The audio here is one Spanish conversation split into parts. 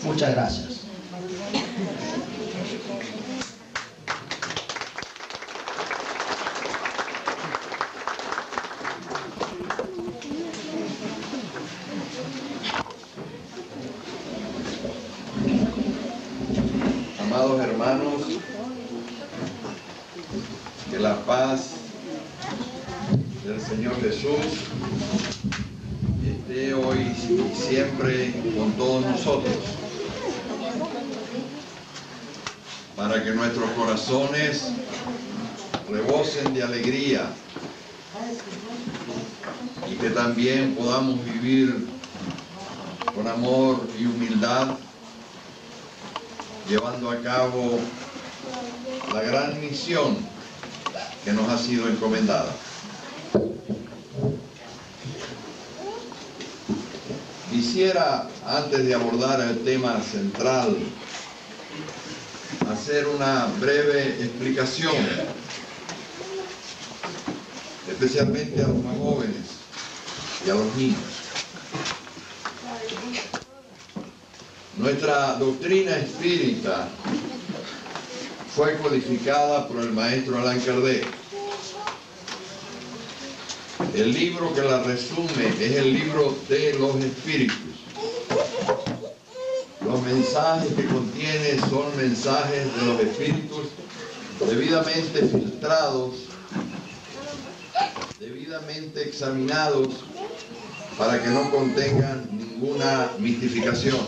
Muchas gracias. Amados hermanos, que la paz del Señor Jesús esté hoy y siempre con todos nosotros, para que nuestros corazones rebosen de alegría y que también podamos vivir con amor y humildad, llevando a cabo la gran misión que nos ha sido encomendada. Quisiera, antes de abordar el tema central, hacer una breve explicación, especialmente a los más jóvenes y a los niños. Nuestra doctrina espírita fue codificada por el maestro Allan Kardec. El libro que la resume es el libro de los espíritus. Los mensajes que contiene son mensajes de los espíritus debidamente filtrados, debidamente examinados, para que no contengan ninguna mistificación.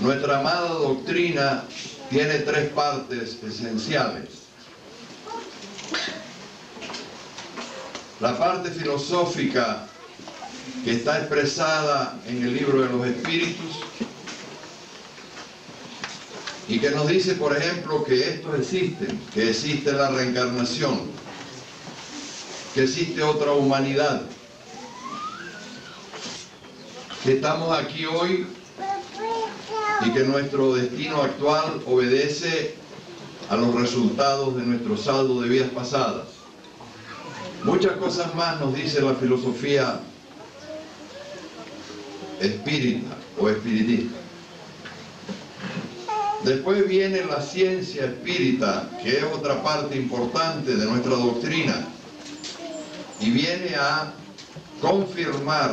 Nuestra amada doctrina tiene tres partes esenciales. La parte filosófica, que está expresada en el libro de los espíritus y que nos dice, por ejemplo, que estos existen, que existe la reencarnación, que existe otra humanidad, que estamos aquí hoy y que nuestro destino actual obedece a los resultados de nuestro saldo de vidas pasadas. Muchas cosas más nos dice la filosofía espírita o espiritista. Después viene la ciencia espírita, que es otra parte importante de nuestra doctrina, y viene a confirmar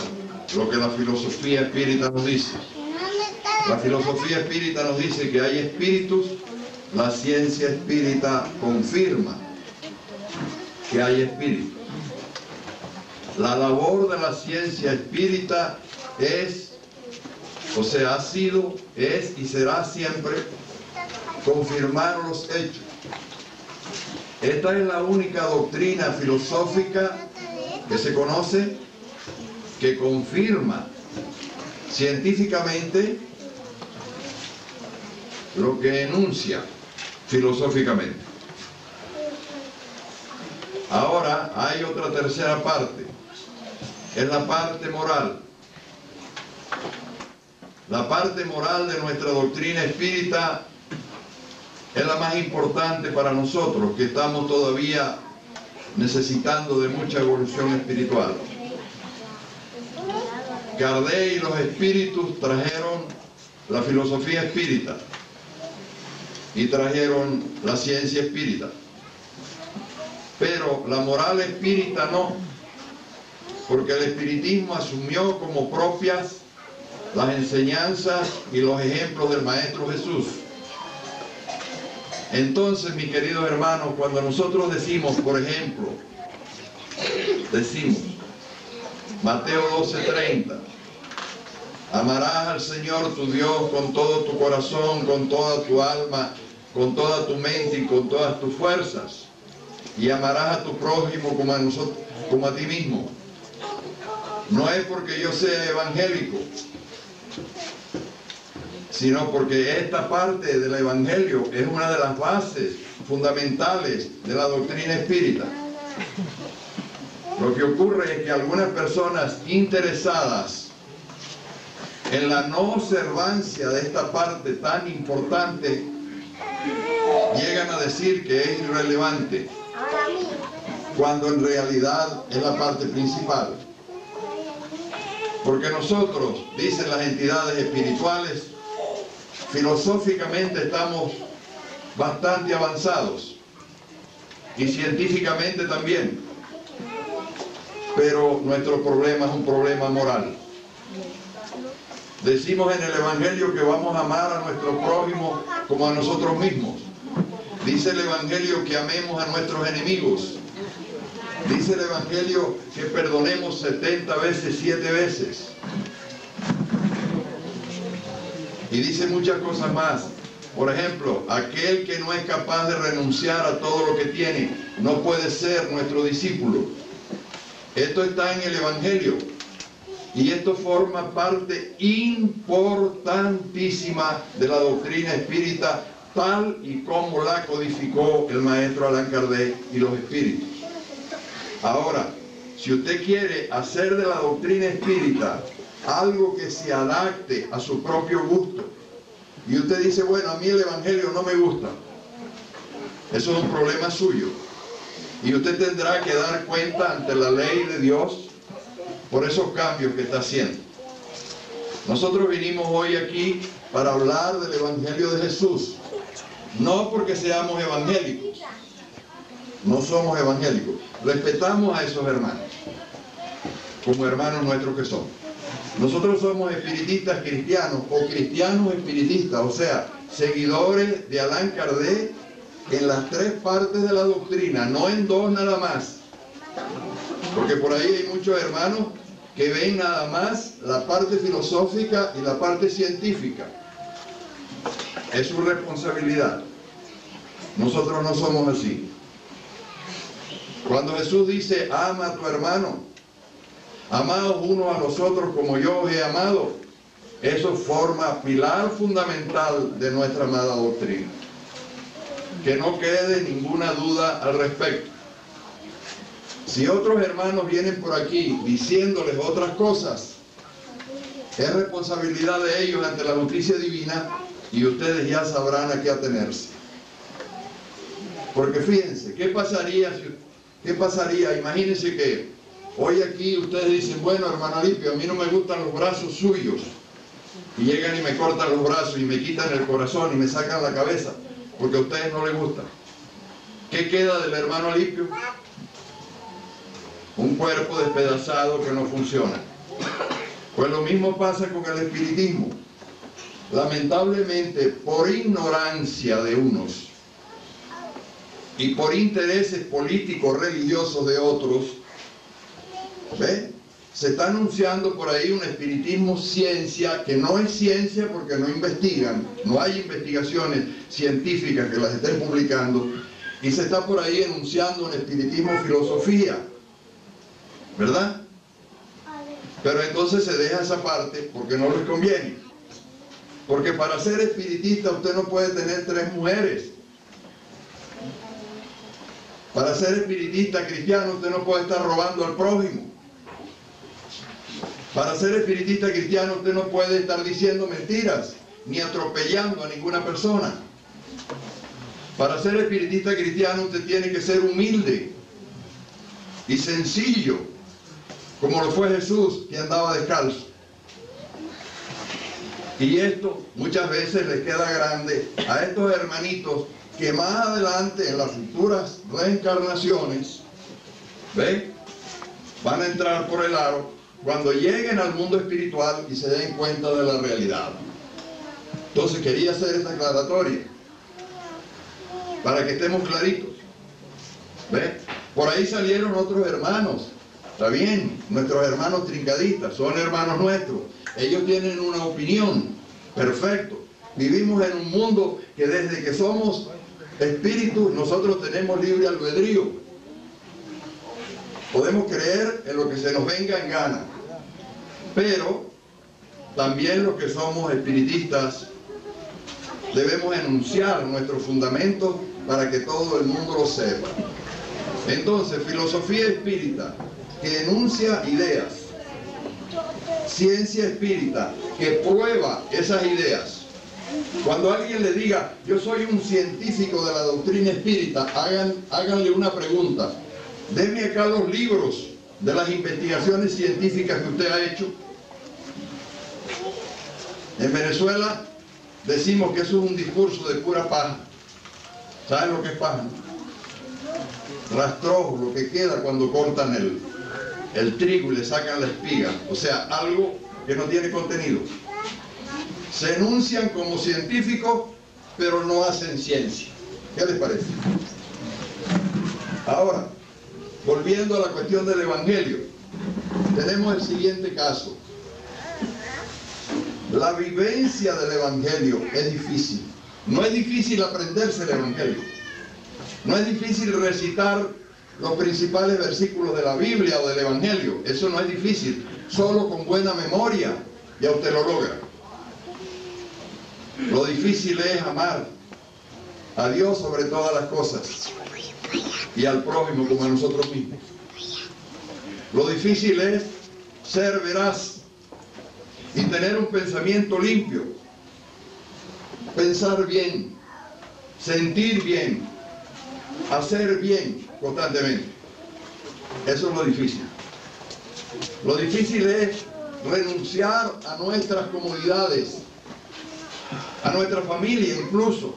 lo que la filosofía espírita nos dice. La filosofía espírita nos dice que hay espíritus, la ciencia espírita confirma que hay espíritus. La labor de la ciencia espírita es, o sea, ha sido, es y será siempre confirmar los hechos. Esta es la única doctrina filosófica que se conoce que confirma científicamente lo que enuncia filosóficamente. Ahora hay otra tercera parte, es la parte moral. La parte moral de nuestra doctrina espírita es la más importante para nosotros, que estamos todavía necesitando de mucha evolución espiritual. Kardec y los espíritus trajeron la filosofía espírita y trajeron la ciencia espírita. Pero la moral espírita no, porque el espiritismo asumió como propias las enseñanzas y los ejemplos del Maestro Jesús. Entonces, mis queridos hermanos, cuando nosotros decimos, por ejemplo, decimos, Mateo 12:30, amarás al Señor tu Dios con todo tu corazón, con toda tu alma, con toda tu mente y con todas tus fuerzas, y amarás a tu prójimo como a ti mismo. No es porque yo sea evangélico, sino porque esta parte del evangelio es una de las bases fundamentales de la doctrina espírita. Lo que ocurre es que algunas personas interesadas en la no observancia de esta parte tan importante llegan a decir que es irrelevante, cuando en realidad es la parte principal. Porque nosotros, dicen las entidades espirituales, filosóficamente estamos bastante avanzados y científicamente también, pero nuestro problema es un problema moral. Decimos en el Evangelio que vamos a amar a nuestro prójimo como a nosotros mismos. Dice el Evangelio que amemos a nuestros enemigos. Dice el Evangelio que perdonemos 70 veces, 7 veces. Y dice muchas cosas más. Por ejemplo, aquel que no es capaz de renunciar a todo lo que tiene, no puede ser nuestro discípulo. Esto está en el Evangelio. Y esto forma parte importantísima de la doctrina espírita, tal y como la codificó el maestro Allan Kardec y los espíritus. Ahora, si usted quiere hacer de la doctrina espírita algo que se adapte a su propio gusto, y usted dice, bueno, a mí el Evangelio no me gusta, eso es un problema suyo. Y usted tendrá que dar cuenta ante la ley de Dios por esos cambios que está haciendo. Nosotros vinimos hoy aquí para hablar del Evangelio de Jesús, no porque seamos evangélicos, no somos evangélicos, respetamos a esos hermanos, como hermanos nuestros que son. Nosotros somos espiritistas cristianos o cristianos espiritistas, o sea, seguidores de Allan Kardec en las 3 partes de la doctrina, no en 2 nada más. Porque por ahí hay muchos hermanos que ven nada más la parte filosófica y la parte científica. Es su responsabilidad. Nosotros no somos así. Cuando Jesús dice, ama a tu hermano, amaos unos a los otros como yo os he amado, eso forma pilar fundamental de nuestra amada doctrina. Que no quede ninguna duda al respecto. Si otros hermanos vienen por aquí diciéndoles otras cosas, es responsabilidad de ellos ante la justicia divina y ustedes ya sabrán a qué atenerse. Porque fíjense, ¿qué pasaría? Imagínense que hoy aquí ustedes dicen, bueno, hermano Alipio, a mí no me gustan los brazos suyos. Y llegan y me cortan los brazos y me quitan el corazón y me sacan la cabeza, porque a ustedes no les gusta. ¿Qué queda del hermano Alipio? Un cuerpo despedazado que no funciona. Pues lo mismo pasa con el espiritismo. Lamentablemente, por ignorancia de unos y por intereses políticos religiosos de otros, ¿ve? Se está anunciando por ahí un espiritismo ciencia, que no es ciencia porque no investigan, no hay investigaciones científicas que las estén publicando, y se está por ahí anunciando un espiritismo filosofía, ¿verdad? Pero entonces se deja esa parte porque no les conviene. Porque para ser espiritista usted no puede tener 3 mujeres. Para ser espiritista cristiano usted no puede estar robando al prójimo. Para ser espiritista cristiano usted no puede estar diciendo mentiras, ni atropellando a ninguna persona. Para ser espiritista cristiano usted tiene que ser humilde y sencillo, como lo fue Jesús, que andaba descalzo. Y esto muchas veces les queda grande a estos hermanitos que más adelante, en las futuras reencarnaciones, ¿ven?, van a entrar por el aro cuando lleguen al mundo espiritual y se den cuenta de la realidad. Entonces quería hacer esta aclaratoria para que estemos claritos. ¿Ven? Por ahí salieron otros hermanos. Está bien, nuestros hermanos trincadistas son hermanos nuestros. Ellos tienen una opinión. Perfecto. Vivimos en un mundo que desde que somos espíritus nosotros tenemos libre albedrío. Podemos creer en lo que se nos venga en gana. Pero también los que somos espiritistas debemos enunciar nuestros fundamentos para que todo el mundo lo sepa. Entonces, filosofía espírita que enuncia ideas, ciencia espírita que prueba esas ideas. Cuando alguien le diga, yo soy un científico de la doctrina espírita, háganle una pregunta. Deme acá los libros de las investigaciones científicas que usted ha hecho. En Venezuela decimos que eso es un discurso de pura paja. ¿Saben lo que es paja? Rastrojo, lo que queda cuando cortan el trigo y le sacan la espiga. O sea, algo que no tiene contenido. Se enuncian como científicos, pero no hacen ciencia. ¿Qué les parece? Ahora, volviendo a la cuestión del Evangelio, tenemos el siguiente caso. La vivencia del Evangelio es difícil. No es difícil aprenderse el Evangelio. No es difícil recitar los principales versículos de la Biblia o del Evangelio. Eso no es difícil. Solo con buena memoria ya usted lo logra. Lo difícil es amar a Dios sobre todas las cosas y al prójimo como a nosotros mismos. Lo difícil es ser veraz y tener un pensamiento limpio, pensar bien, sentir bien, hacer bien constantemente. Eso es lo difícil. Lo difícil es renunciar a nuestras comodidades, a nuestra familia incluso,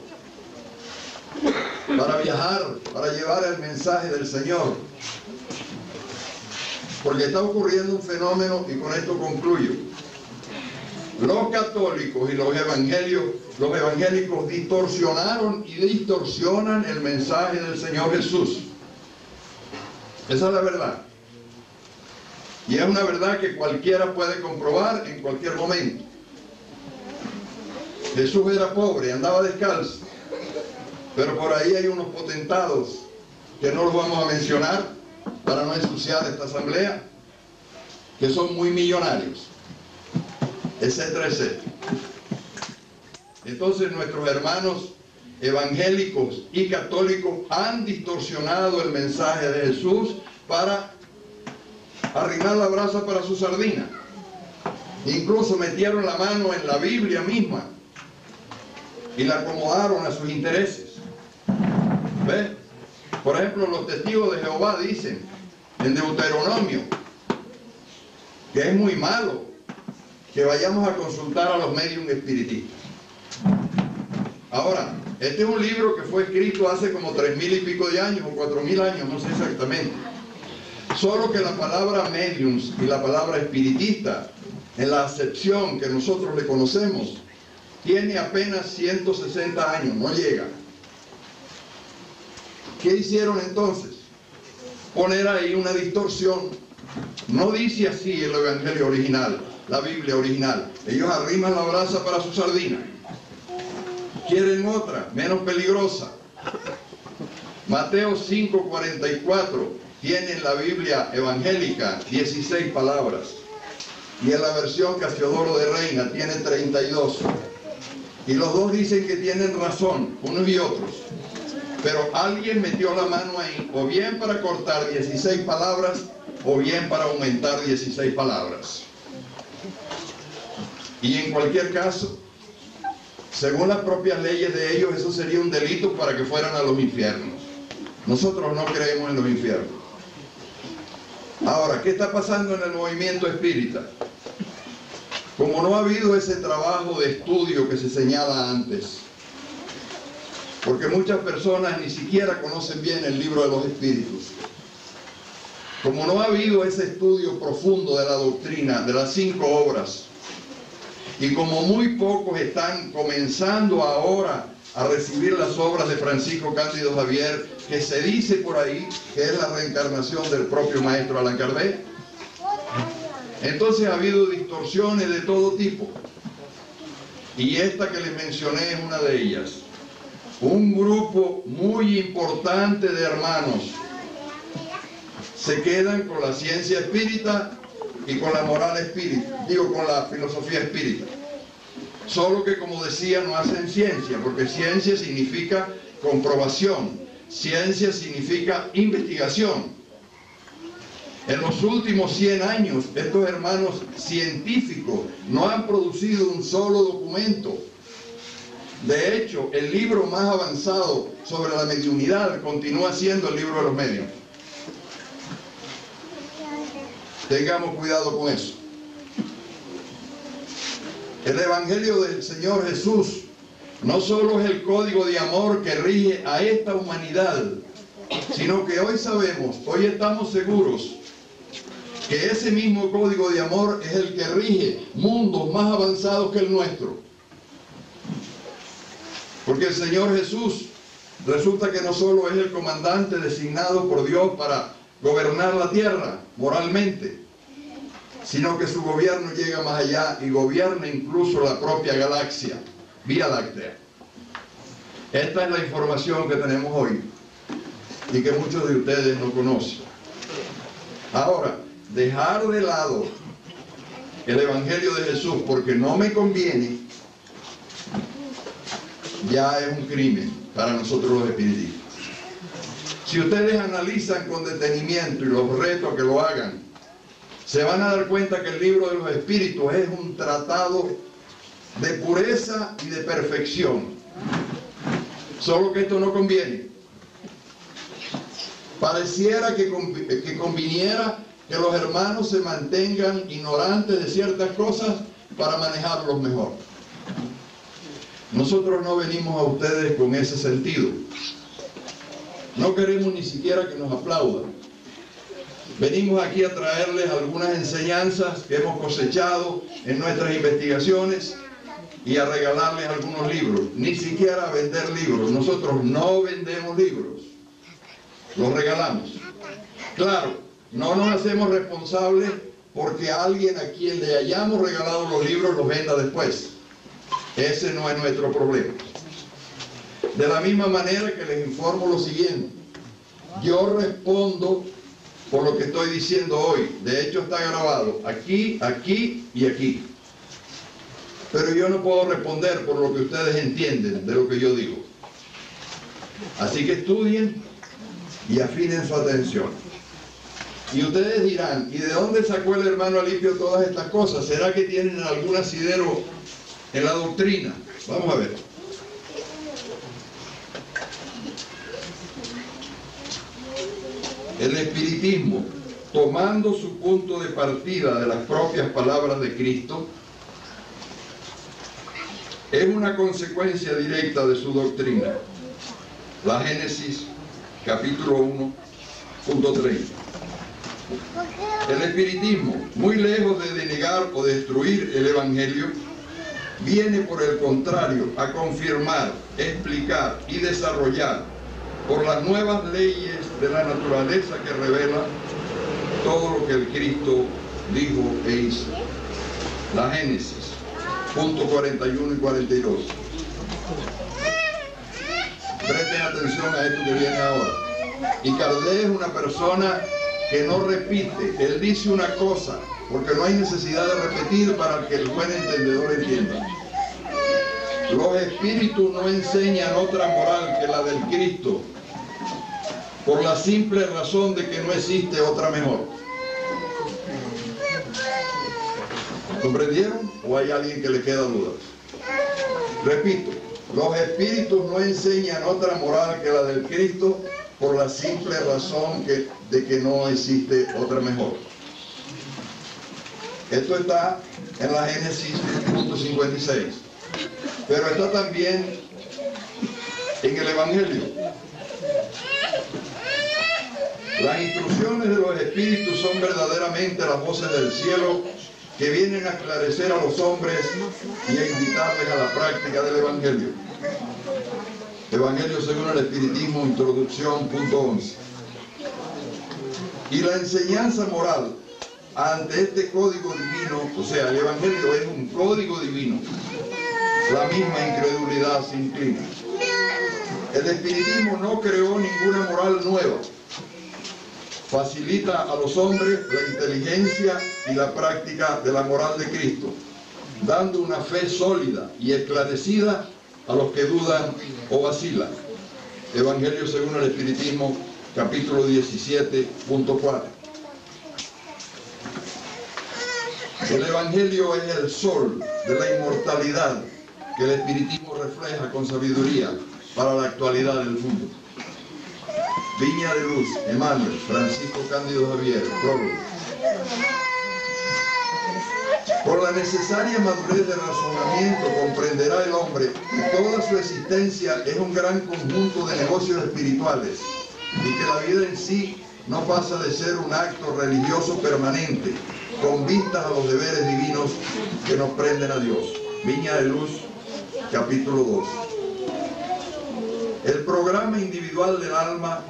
para viajar, para llevar el mensaje del Señor. Porque está ocurriendo un fenómeno, y con esto concluyo. Los católicos y los evangélicos distorsionaron y distorsionan el mensaje del Señor Jesús. Esa es la verdad. Y es una verdad que cualquiera puede comprobar en cualquier momento. Jesús era pobre, andaba descalzo. Pero por ahí hay unos potentados que no los vamos a mencionar para no ensuciar esta asamblea, que son muy millonarios, etcétera, etcétera. Entonces nuestros hermanos evangélicos y católicos han distorsionado el mensaje de Jesús para arrimar la brasa para su sardina. Incluso metieron la mano en la Biblia misma y la acomodaron a sus intereses. ¿Ve? Por ejemplo, los testigos de Jehová dicen en Deuteronomio que es muy malo que vayamos a consultar a los médiums espiritistas. Ahora, este es un libro que fue escrito hace como 3000 y pico de años, o 4000 años, no sé exactamente. Solo que la palabra mediums y la palabra espiritista, en la acepción que nosotros le conocemos, tiene apenas 160 años, no llega. ¿Qué hicieron entonces? Poner ahí una distorsión. No dice así el Evangelio original, la Biblia original. Ellos arriman la brasa para su sardina. Quieren otra, menos peligrosa. Mateo 5:44 tiene en la Biblia evangélica 16 palabras. Y en la versión Casiodoro de Reina tiene 32. Y los dos dicen que tienen razón, unos y otros. Pero alguien metió la mano ahí, o bien para cortar 16 palabras, o bien para aumentar 16 palabras. Y en cualquier caso, según las propias leyes de ellos, eso sería un delito para que fueran a los infiernos. Nosotros no creemos en los infiernos. Ahora, ¿qué está pasando en el movimiento espírita? Como no ha habido ese trabajo de estudio que se señala antes, porque muchas personas ni siquiera conocen bien el libro de los espíritus. Como no ha habido ese estudio profundo de la doctrina, de las 5 obras, y como muy pocos están comenzando ahora a recibir las obras de Francisco Cándido Javier, que se dice por ahí que es la reencarnación del propio maestro Allan Kardec, entonces ha habido distorsiones de todo tipo. Y esta que les mencioné es una de ellas. Un grupo muy importante de hermanos se quedan con la ciencia espírita y con la moral espírita, con la filosofía espírita. Solo que, como decía, no hacen ciencia, porque ciencia significa comprobación, ciencia significa investigación. En los últimos 100 años, estos hermanos científicos no han producido un solo documento. De hecho, el libro más avanzado sobre la mediunidad continúa siendo el libro de los medios. Tengamos cuidado con eso. El Evangelio del Señor Jesús no solo es el código de amor que rige a esta humanidad, sino que hoy sabemos, hoy estamos seguros que ese mismo código de amor es el que rige mundos más avanzados que el nuestro. Porque el Señor Jesús resulta que no solo es el comandante designado por Dios para gobernar la tierra moralmente, sino que su gobierno llega más allá y gobierna incluso la propia galaxia, Vía Láctea. Esta es la información que tenemos hoy y que muchos de ustedes no conocen. Ahora, dejar de lado el Evangelio de Jesús porque no me conviene, ya es un crimen para nosotros los espiritistas. Si ustedes analizan con detenimiento y los reto a que lo hagan, se van a dar cuenta que el libro de los espíritus es un tratado de pureza y de perfección. Solo que esto no conviene. Pareciera que conviniera que los hermanos se mantengan ignorantes de ciertas cosas para manejarlos mejor. Nosotros no venimos a ustedes con ese sentido. No queremos ni siquiera que nos aplaudan. Venimos aquí a traerles algunas enseñanzas que hemos cosechado en nuestras investigaciones y a regalarles algunos libros. Ni siquiera a vender libros. Nosotros no vendemos libros. Los regalamos. Claro, no nos hacemos responsables porque alguien a quien le hayamos regalado los libros los venda después. Ese no es nuestro problema. De la misma manera que les informo lo siguiente. Yo respondo por lo que estoy diciendo hoy. De hecho está grabado aquí, aquí y aquí. Pero yo no puedo responder por lo que ustedes entienden de lo que yo digo. Así que estudien y afinen su atención. Y ustedes dirán, ¿y de dónde sacó el hermano Alipio todas estas cosas? ¿Será que tienen algún asidero en la doctrina? Vamos a ver. El espiritismo, tomando su punto de partida de las propias palabras de Cristo, es una consecuencia directa de su doctrina. La Génesis, capítulo 1, punto 30. El espiritismo, muy lejos de denegar o destruir el Evangelio, viene por el contrario a confirmar, explicar y desarrollar por las nuevas leyes de la naturaleza que revela todo lo que el Cristo dijo e hizo. La Génesis, punto 41 y 42. Presten atención a esto que viene ahora. Y Kardec es una persona que no repite. Él dice una cosa, porque no hay necesidad de repetir para que el buen entendedor entienda. Los espíritus no enseñan otra moral que la del Cristo, por la simple razón de que no existe otra mejor. ¿Comprendieron? ¿O hay alguien que le queda duda? Repito, los espíritus no enseñan otra moral que la del Cristo por la simple razón de que no existe otra mejor. Esto está en la Génesis, punto 56. Pero está también en el Evangelio. Las instrucciones de los espíritus son verdaderamente las voces del cielo que vienen a esclarecer a los hombres y a invitarles a la práctica del Evangelio. Evangelio según el Espiritismo, introducción, punto 11. Y la enseñanza moral ante este código divino, o sea, el Evangelio es un código divino. La misma incredulidad se inclina. El espiritismo no creó ninguna moral nueva. Facilita a los hombres la inteligencia y la práctica de la moral de Cristo, dando una fe sólida y esclarecida a los que dudan o vacilan. Evangelio según el Espiritismo, capítulo 17, punto 4. El Evangelio es el sol de la inmortalidad que el espiritismo refleja con sabiduría para la actualidad del mundo. Viña de Luz, Emmanuel, Francisco Cándido Javier, prólogo. Con la necesaria madurez de razonamiento comprenderá el hombre que toda su existencia es un gran conjunto de negocios espirituales y que la vida en sí no pasa de ser un acto religioso permanente con vistas a los deberes divinos que nos prenden a Dios. Viña de Luz, capítulo 2. El programa individual del alma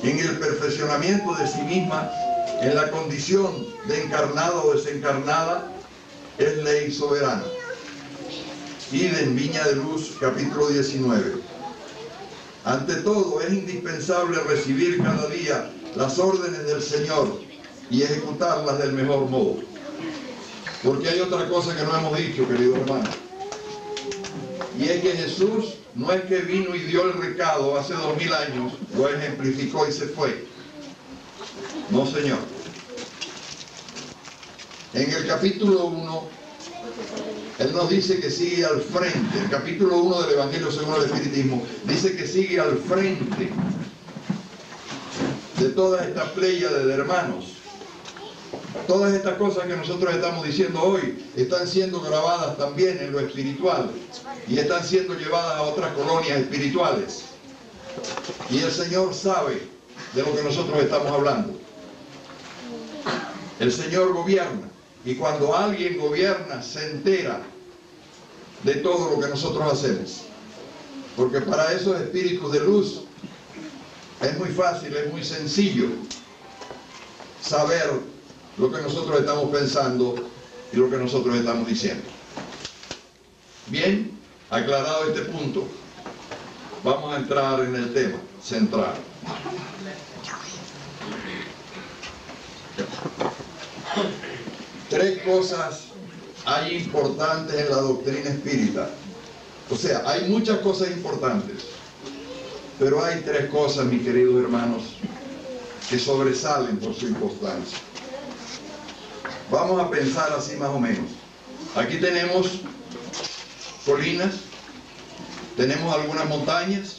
en el perfeccionamiento de sí misma, en la condición de encarnada o desencarnada, es ley soberana. Idem, Viña de Luz, capítulo 19. Ante todo, es indispensable recibir cada día las órdenes del Señor y ejecutarlas del mejor modo. Porque hay otra cosa que no hemos dicho, queridos hermanos. Y es que Jesús no es que vino y dio el recado hace 2000 años, lo ejemplificó y se fue. No, Señor. En el capítulo 1, Él nos dice que sigue al frente. El capítulo 1 del Evangelio según el Espiritismo dice que sigue al frente de toda esta pléyade de hermanos. Todas estas cosas que nosotros estamos diciendo hoy están siendo grabadas también en lo espiritual y están siendo llevadas a otras colonias espirituales. Y el Señor sabe de lo que nosotros estamos hablando. El Señor gobierna, y cuando alguien gobierna se entera de todo lo que nosotros hacemos. Porque para esos espíritus de luz es muy fácil, es muy sencillo saber lo que nosotros estamos pensando y lo que nosotros estamos diciendo. Bien, aclarado este punto, vamos a entrar en el tema central. Tres cosas hay importantes en la doctrina espírita. O sea, hay muchas cosas importantes, pero hay tres cosas, mis queridos hermanos, que sobresalen por su importancia. Vamos a pensar así más o menos. Aquí tenemos colinas, tenemos algunas montañas,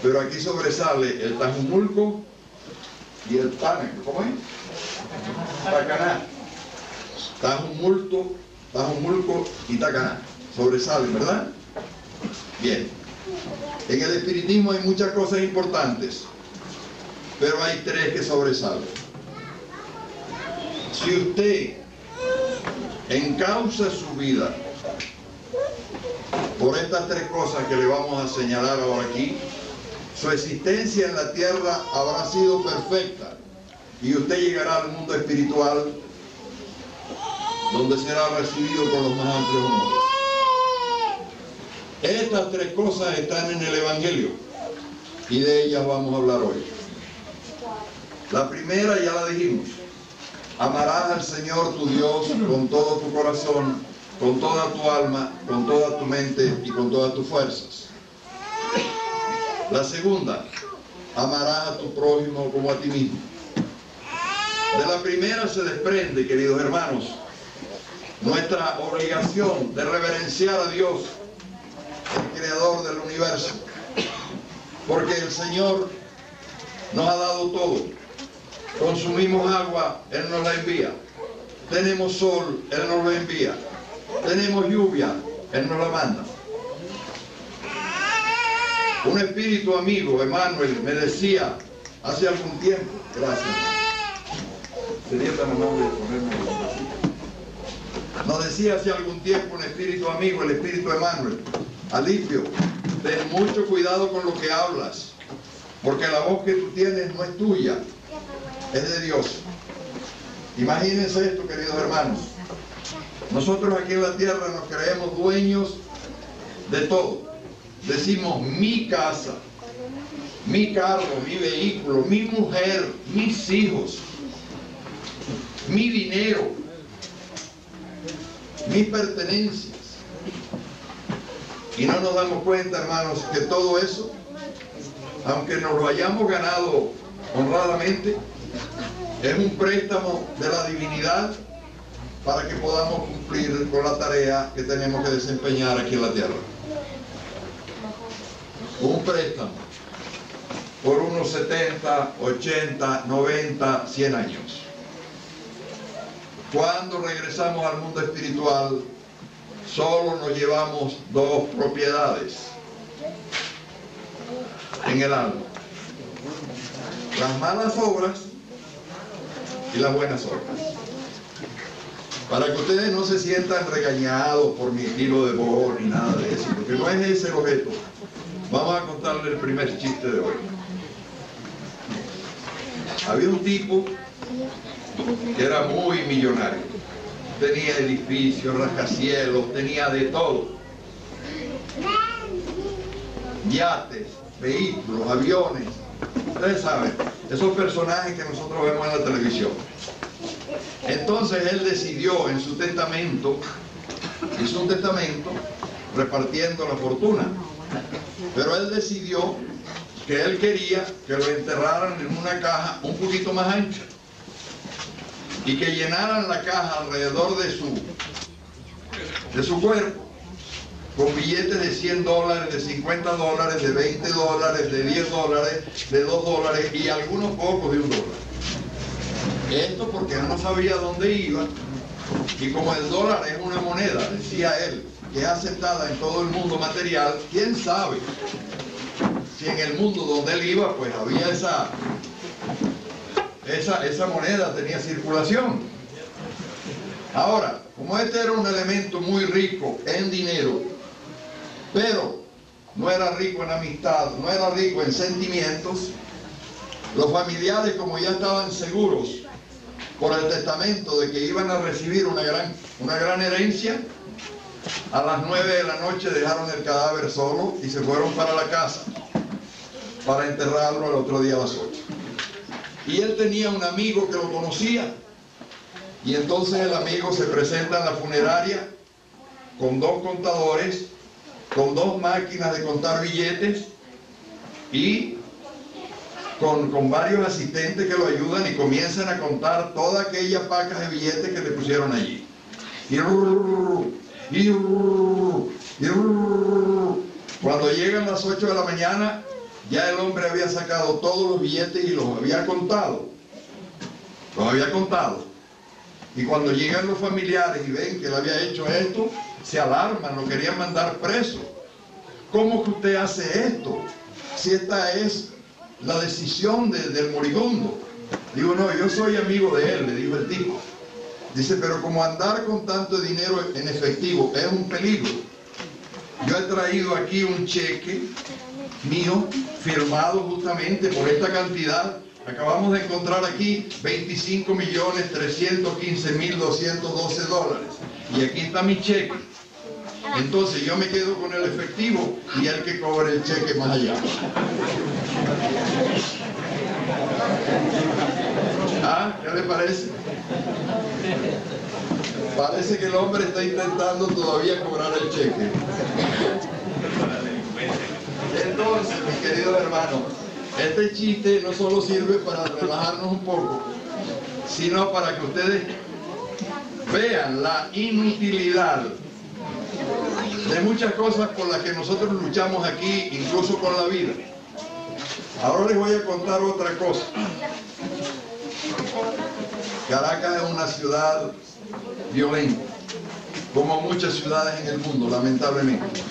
pero aquí sobresale el Tajumulco y el Pánaco. ¿Cómo es? Tacaná. Tajumulco y Tacaná. Sobresalen, ¿verdad? Bien. En el espiritismo hay muchas cosas importantes, pero hay tres que sobresalen. Si usted encausa su vida por estas tres cosas que le vamos a señalar ahora aquí, su existencia en la tierra habrá sido perfecta y usted llegará al mundo espiritual, donde será recibido con los más amplios honores. Estas tres cosas están en el Evangelio y de ellas vamos a hablar hoy. La primera ya la dijimos: amarás al Señor tu Dios con todo tu corazón, con toda tu alma, con toda tu mente y con todas tus fuerzas. La segunda, amarás a tu prójimo como a ti mismo. De la primera se desprende, queridos hermanos, nuestra obligación de reverenciar a Dios, el creador del universo, porque el Señor nos ha dado todo. Consumimos agua, Él nos la envía. Tenemos sol, Él nos lo envía. Tenemos lluvia, Él nos la manda. Un espíritu amigo, Emmanuel, me decía hace algún tiempo, gracias, sería tan amable de ponerme la... Nos decía hace algún tiempo un espíritu amigo, el espíritu Emmanuel: Alipio, ten mucho cuidado con lo que hablas, porque la voz que tú tienes no es tuya, es de Dios. Imagínense esto, queridos hermanos. Nosotros aquí en la tierra nos creemos dueños de todo. Decimos mi casa, mi carro, mi vehículo, mi mujer, mis hijos, mi dinero, mis pertenencias. Y no nos damos cuenta, hermanos, que todo eso, aunque nos lo hayamos ganado honradamente, es un préstamo de la divinidad para que podamos cumplir con la tarea que tenemos que desempeñar aquí en la tierra. Un préstamo por unos 70, 80, 90, 100 años. cuando regresamos al mundo espiritual, solo nos llevamos dos propiedades en el alma: las malas obras y las buenas obras. Para que ustedes no se sientan regañados por mi estilo de voz ni nada de eso, porque no es ese el objeto. Vamos a contarle el primer chiste de hoy. Había un tipo que era muy millonario. Tenía edificios, rascacielos, tenía de todo. Yates, vehículos, aviones. Ustedes saben, esos personajes que nosotros vemos en la televisión. Entonces él decidió en su testamento, hizo un testamento repartiendo la fortuna. Pero él decidió que él quería que lo enterraran en una caja un poquito más ancha y que llenaran la caja alrededor de su cuerpo con billetes de $100, de $50, de $20, de $10, de $2 y algunos pocos de $1. Esto porque él no sabía dónde iba, y como el dólar es una moneda, decía él, que es aceptada en todo el mundo material, quién sabe si en el mundo donde él iba pues había esa moneda, tenía circulación. Ahora, como este era un elemento muy rico en dinero, pero no era rico en amistad, no era rico en sentimientos, los familiares, como ya estaban seguros por el testamento de que iban a recibir una gran herencia, a las 9 de la noche dejaron el cadáver solo y se fueron para la casa para enterrarlo al otro día a las 8. Y él tenía un amigo que lo conocía, y entonces el amigo se presenta en la funeraria con 2 contadores, con 2 máquinas de contar billetes y con varios asistentes que lo ayudan, y comienzan a contar todas aquellas pacas de billetes que le pusieron allí. Cuando llegan las 8 de la mañana, ya el hombre había sacado todos los billetes y los había contado. Y cuando llegan los familiares y ven que él había hecho esto, se alarman, lo querían mandar preso. ¿Cómo que usted hace esto? Si esta es la decisión del moribundo. Digo, no, yo soy amigo de él, le dijo el tipo. Dice, pero como andar con tanto dinero en efectivo es un peligro, yo he traído aquí un cheque mío firmado justamente por esta cantidad. Acabamos de encontrar aquí $25.315.212 y aquí está mi cheque. Entonces yo me quedo con el efectivo y el que cobre el cheque más allá. ¿Ah? ¿Qué le parece? Parece que el hombre está intentando todavía cobrar el cheque. Entonces, mis queridos hermanos, este chiste no solo sirve para relajarnos un poco, sino para que ustedes vean la inutilidad de muchas cosas por las que nosotros luchamos aquí, incluso con la vida. Ahora les voy a contar otra cosa. Caracas es una ciudad violenta, como muchas ciudades en el mundo, lamentablemente.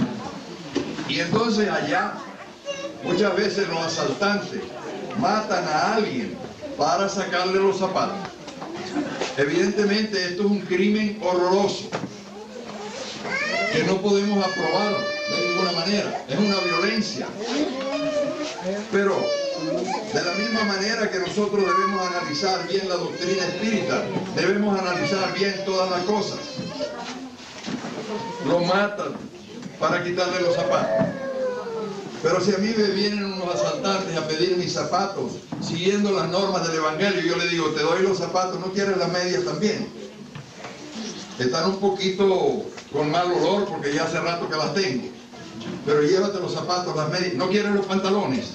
Y entonces allá, muchas veces los asaltantes matan a alguien para sacarle los zapatos. Evidentemente esto es un crimen horroroso que no podemos aprobar de ninguna manera. Es una violencia. Pero de la misma manera que nosotros debemos analizar bien la doctrina espírita, debemos analizar bien todas las cosas. Lo matan para quitarle los zapatos. Pero si a mí me vienen unos asaltantes a pedir mis zapatos, siguiendo las normas del Evangelio, yo le digo, te doy los zapatos, ¿no quieres las medias también? Están un poquito con mal olor porque ya hace rato que las tengo. Pero llévate los zapatos, las medias, ¿no quieres los pantalones?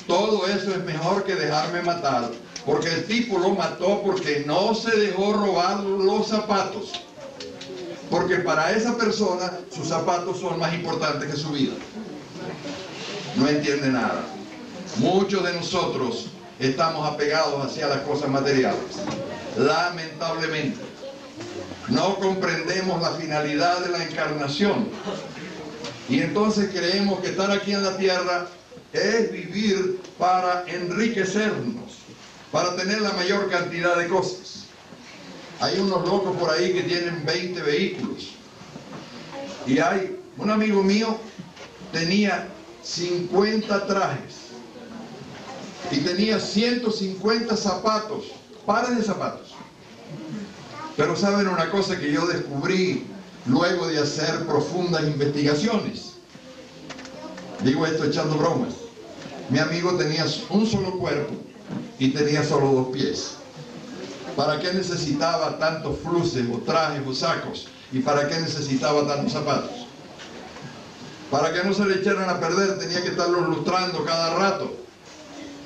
Todo eso es mejor que dejarme matar, porque el tipo lo mató porque no se dejó robar los zapatos. Porque para esa persona sus zapatos son más importantes que su vida. No entiende nada. Muchos de nosotros estamos apegados hacia las cosas materiales. Lamentablemente, no comprendemos la finalidad de la encarnación. Y entonces creemos que estar aquí en la tierra es vivir para enriquecernos, para tener la mayor cantidad de cosas. Hay unos locos por ahí que tienen 20 vehículos. Y hay un amigo mío, tenía 50 trajes. Y tenía 150 zapatos, pares de zapatos. Pero saben una cosa que yo descubrí luego de hacer profundas investigaciones. Digo esto echando bromas. Mi amigo tenía un solo cuerpo y tenía solo 2 pies. ¿Para qué necesitaba tantos fluces o trajes o sacos? ¿Y para qué necesitaba tantos zapatos? Para que no se le echaran a perder tenía que estarlos lustrando cada rato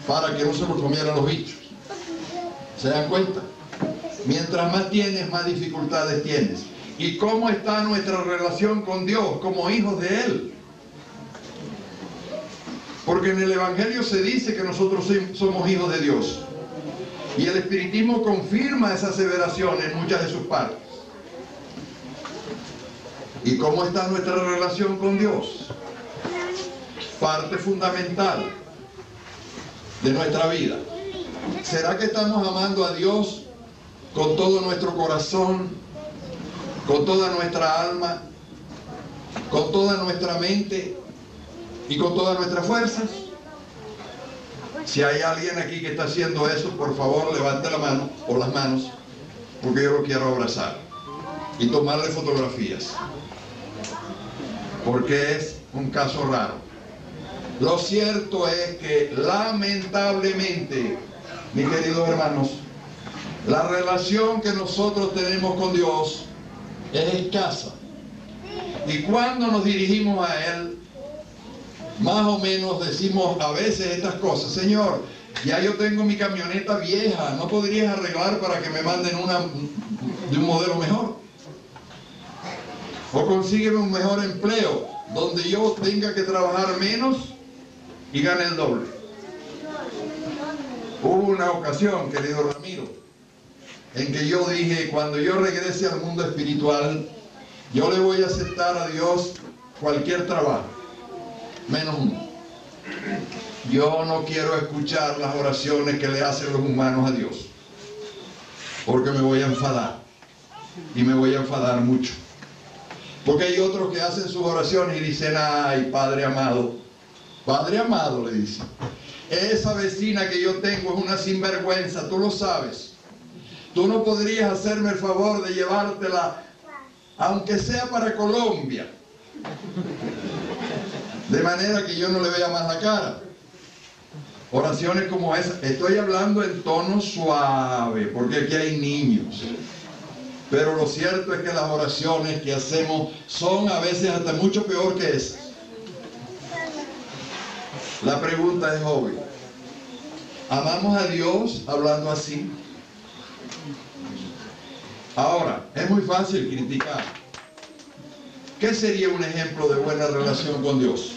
para que no se los comieran los bichos. ¿Se dan cuenta? Mientras más tienes, más dificultades tienes. ¿Y cómo está nuestra relación con Dios como hijos de Él? Porque en el Evangelio se dice que nosotros somos hijos de Dios. Y el espiritismo confirma esa aseveración en muchas de sus partes. ¿Y cómo está nuestra relación con Dios? Parte fundamental de nuestra vida. ¿Será que estamos amando a Dios con todo nuestro corazón, con toda nuestra alma, con toda nuestra mente y con todas nuestras fuerzas? Si hay alguien aquí que está haciendo eso, por favor levante la mano o las manos, porque yo lo quiero abrazar y tomarle fotografías, porque es un caso raro. Lo cierto es que lamentablemente, mis queridos hermanos, la relación que nosotros tenemos con Dios es escasa. Y cuando nos dirigimos a Él, más o menos decimos a veces estas cosas: Señor, ya yo tengo mi camioneta vieja, ¿no podrías arreglar para que me manden una de un modelo mejor? O consígueme un mejor empleo donde yo tenga que trabajar menos y gane el doble. Hubo una ocasión, querido Ramiro, en que yo dije: cuando yo regrese al mundo espiritual, yo le voy a aceptar a Dios cualquier trabajo, menos uno. Yo no quiero escuchar las oraciones que le hacen los humanos a Dios, porque me voy a enfadar, y me voy a enfadar mucho. Porque hay otros que hacen sus oraciones y dicen: ay, Padre amado, le dicen, esa vecina que yo tengo es una sinvergüenza, tú lo sabes. Tú no podrías hacerme el favor de llevártela, aunque sea para Colombia, de manera que yo no le vea más la cara. Oraciones como esa. Estoy hablando en tono suave, porque aquí hay niños. Pero lo cierto es que las oraciones que hacemos son a veces hasta mucho peor que esas. La pregunta es obvia: ¿amamos a Dios hablando así? Ahora, es muy fácil criticar. ¿Qué sería un ejemplo de buena relación con Dios?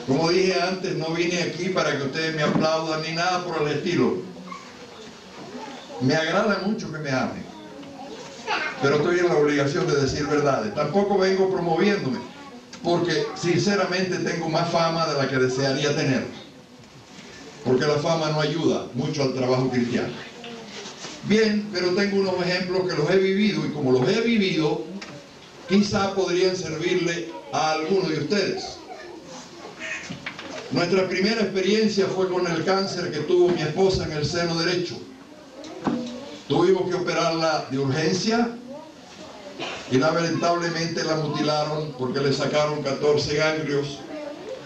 Como dije antes, no vine aquí para que ustedes me aplaudan ni nada por el estilo. Me agrada mucho que me amen, pero estoy en la obligación de decir verdades. Tampoco vengo promoviéndome, porque sinceramente tengo más fama de la que desearía tener, porque la fama no ayuda mucho al trabajo cristiano. Bien, pero tengo unos ejemplos que los he vivido, y como los he vivido, quizá podrían servirle a alguno de ustedes. Nuestra primera experiencia fue con el cáncer que tuvo mi esposa en el seno derecho. Tuvimos que operarla de urgencia y lamentablemente la mutilaron porque le sacaron 14 ganglios.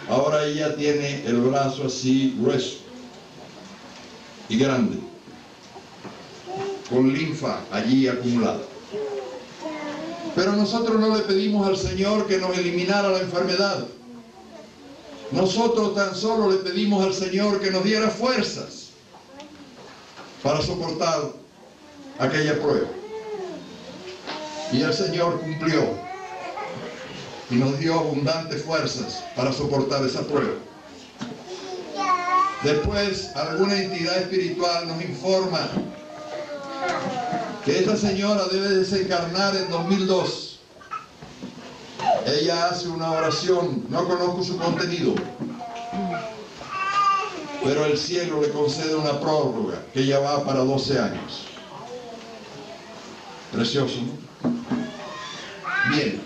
Ahora ella tiene el brazo así grueso y grande, con linfa allí acumulada. Pero nosotros no le pedimos al Señor que nos eliminara la enfermedad. Nosotros tan solo le pedimos al Señor que nos diera fuerzas para soportar aquella prueba. Y el Señor cumplió y nos dio abundantes fuerzas para soportar esa prueba. Después, alguna entidad espiritual nos informa que esta señora debe desencarnar en 2002. Ella hace una oración, no conozco su contenido, pero el cielo le concede una prórroga que ya va para 12 años. Precioso, ¿no? Bien,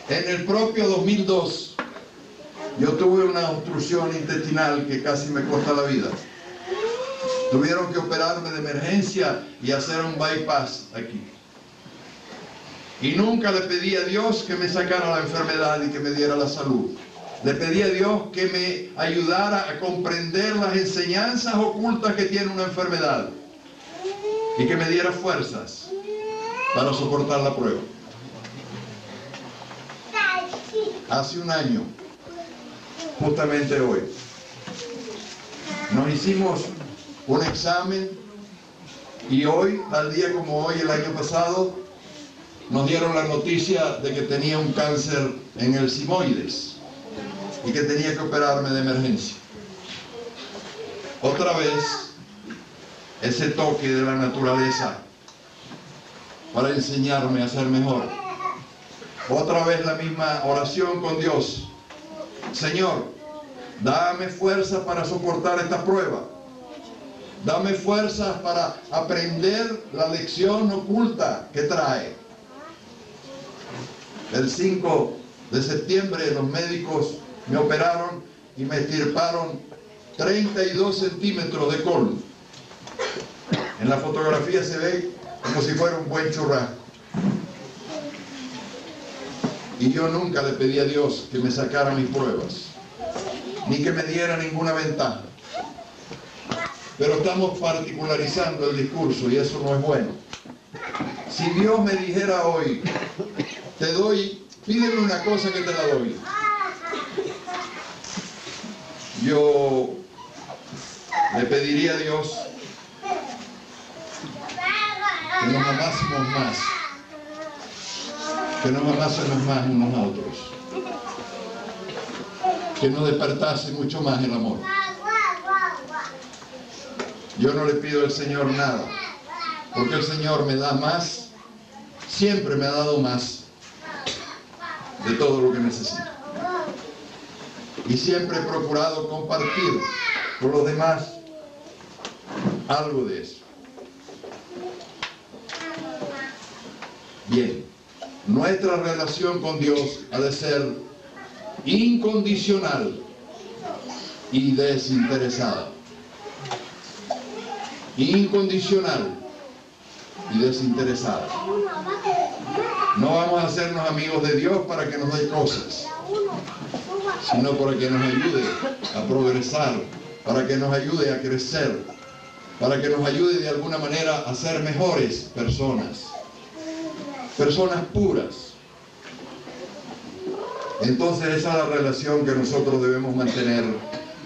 en el propio 2002 yo tuve una obstrucción intestinal que casi me corta la vida. Tuvieron que operarme de emergencia y hacer un bypass aquí. Y nunca le pedí a Dios que me sacara la enfermedad y que me diera la salud. Le pedí a Dios que me ayudara a comprender las enseñanzas ocultas que tiene una enfermedad y que me diera fuerzas para soportar la prueba. Hace un año, justamente hoy, nos hicimos un examen y hoy, tal día como hoy, el año pasado, nos dieron la noticia de que tenía un cáncer en el sigmoides y que tenía que operarme de emergencia. Otra vez, ese toque de la naturaleza para enseñarme a ser mejor. Otra vez la misma oración con Dios. Señor, dame fuerza para soportar esta prueba. Dame fuerzas para aprender la lección oculta que trae. El 5 de septiembre los médicos me operaron y me extirparon 32 centímetros de colon. En la fotografía se ve como si fuera un buen churrasco. Y yo nunca le pedí a Dios que me sacara mis pruebas, ni que me diera ninguna ventaja. Pero estamos particularizando el discurso y eso no es bueno. Si Dios me dijera hoy, te doy, pídeme una cosa que te la doy, yo le pediría a Dios que nos amásemos más, que nos amásemos más unos a otros, que nos despertase mucho más el amor. Yo no le pido al Señor nada, porque el Señor me da más, siempre me ha dado más de todo lo que necesito. Y siempre he procurado compartir con los demás algo de eso. Bien, nuestra relación con Dios ha de ser incondicional y desinteresada. Incondicional y desinteresada. No vamos a hacernos amigos de Dios para que nos dé cosas, sino para que nos ayude a progresar, para que nos ayude a crecer, para que nos ayude de alguna manera a ser mejores personas, personas puras. Entonces esa es la relación que nosotros debemos mantener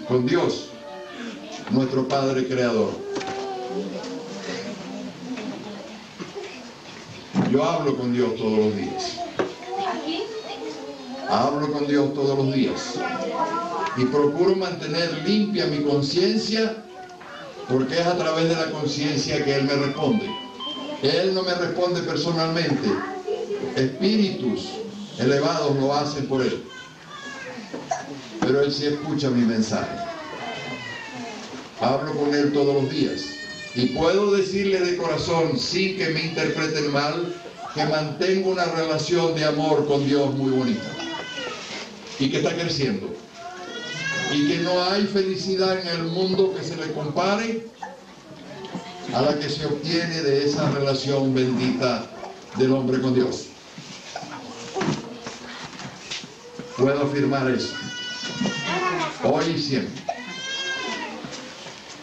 con Dios, nuestro Padre Creador. Yo hablo con Dios todos los días. Hablo con Dios todos los días. Y procuro mantener limpia mi conciencia, porque es a través de la conciencia que Él me responde. Él no me responde personalmente. Espíritus elevados lo hacen por Él. Pero Él sí escucha mi mensaje. Hablo con Él todos los días. Y puedo decirle de corazón, sin que me interpreten mal, que mantengo una relación de amor con Dios muy bonita. Y que está creciendo. Y que no hay felicidad en el mundo que se le compare a la que se obtiene de esa relación bendita del hombre con Dios. Puedo afirmar eso. Hoy y siempre.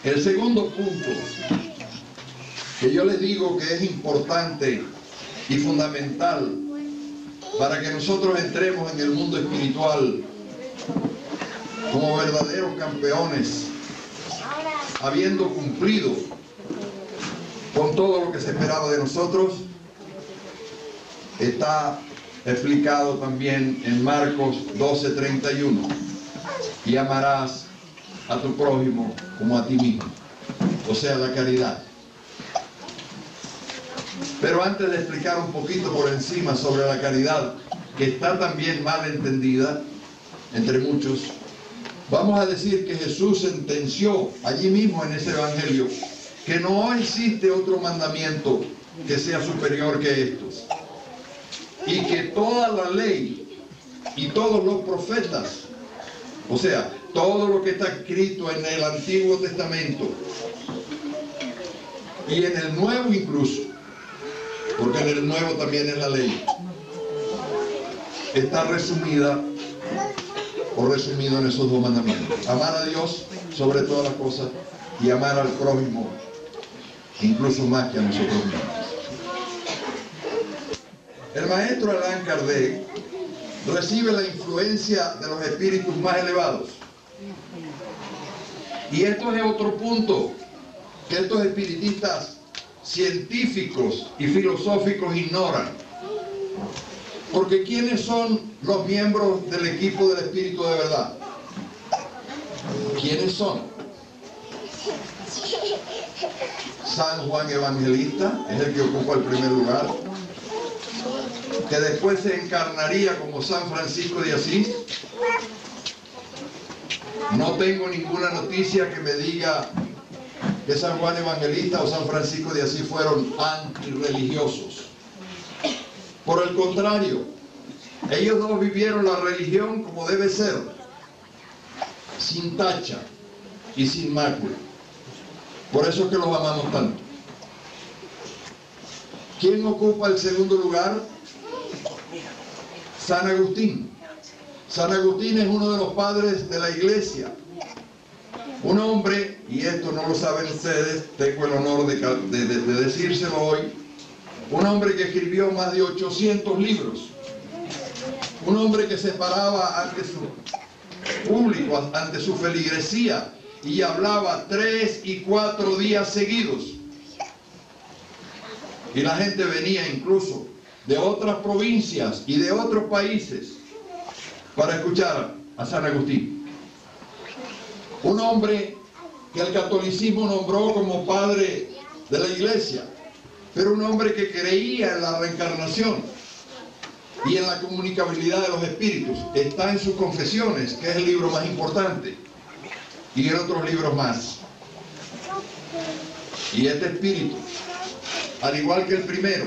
El segundo punto que yo les digo que es importante y fundamental para que nosotros entremos en el mundo espiritual como verdaderos campeones, habiendo cumplido con todo lo que se esperaba de nosotros, está explicado también en Marcos 12:31. Y amarás a tu prójimo como a ti mismo. O sea, la caridad. Pero antes de explicar un poquito por encima sobre la caridad, que está también mal entendida entre muchos, vamos a decir que Jesús sentenció allí mismo en ese evangelio que no existe otro mandamiento que sea superior que estos, y que toda la ley y todos los profetas, o sea, todo lo que está escrito en el Antiguo Testamento y en el Nuevo incluso, porque en el Nuevo también es la ley, está resumida o resumido en esos dos mandamientos: amar a Dios sobre todas las cosas y amar al prójimo incluso más que a nosotros mismos. El maestro Allan Kardec recibe la influencia de los espíritus más elevados, y esto es otro punto que estos espiritistas científicos y filosóficos ignoran. Porque ¿quiénes son los miembros del equipo del espíritu de verdad? ¿Quiénes son? San Juan Evangelista es el que ocupa el primer lugar, que después se encarnaría como San Francisco de Asís. No tengo ninguna noticia que me diga que San Juan Evangelista o San Francisco de Asís fueron antirreligiosos. Por el contrario, ellos dos vivieron la religión como debe ser, sin tacha y sin mácula. Por eso es que los amamos tanto. ¿Quién ocupa el segundo lugar? San Agustín. San Agustín es uno de los padres de la Iglesia. Un hombre, y esto no lo saben ustedes, tengo el honor de decírselo hoy, un hombre que escribió más de 800 libros, un hombre que se paraba ante su público, ante su feligresía, y hablaba 3 y 4 días seguidos. Y la gente venía incluso de otras provincias y de otros países para escuchar a San Agustín. Un hombre que el catolicismo nombró como padre de la Iglesia, pero un hombre que creía en la reencarnación y en la comunicabilidad de los espíritus. Está en sus Confesiones, que es el libro más importante, y en otros libros más. Y este espíritu, al igual que el primero,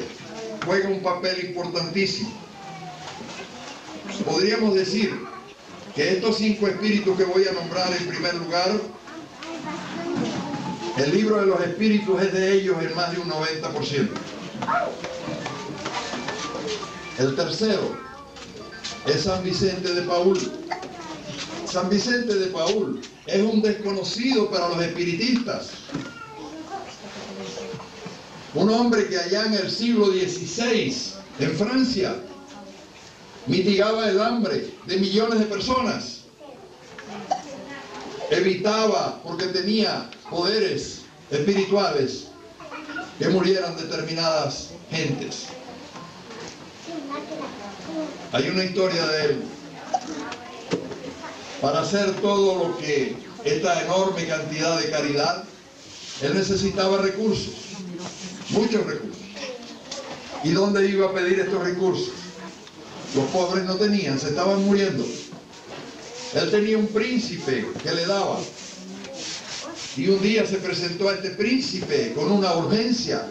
juega un papel importantísimo. Podríamos decir que estos 5 espíritus que voy a nombrar en primer lugar, el libro de los espíritus es de ellos en más de un 90%. El tercero es San Vicente de Paúl. San Vicente de Paúl es un desconocido para los espiritistas. Un hombre que allá en el siglo XVI, en Francia, mitigaba el hambre de millones de personas. Evitaba, porque tenía poderes espirituales, que murieran determinadas gentes. Hay una historia de él. Para hacer todo lo que esta enorme cantidad de caridad, él necesitaba recursos, muchos recursos. ¿Y dónde iba a pedir estos recursos? Los pobres no tenían, se estaban muriendo. Él tenía un príncipe que le daba. Y un día se presentó a este príncipe con una urgencia.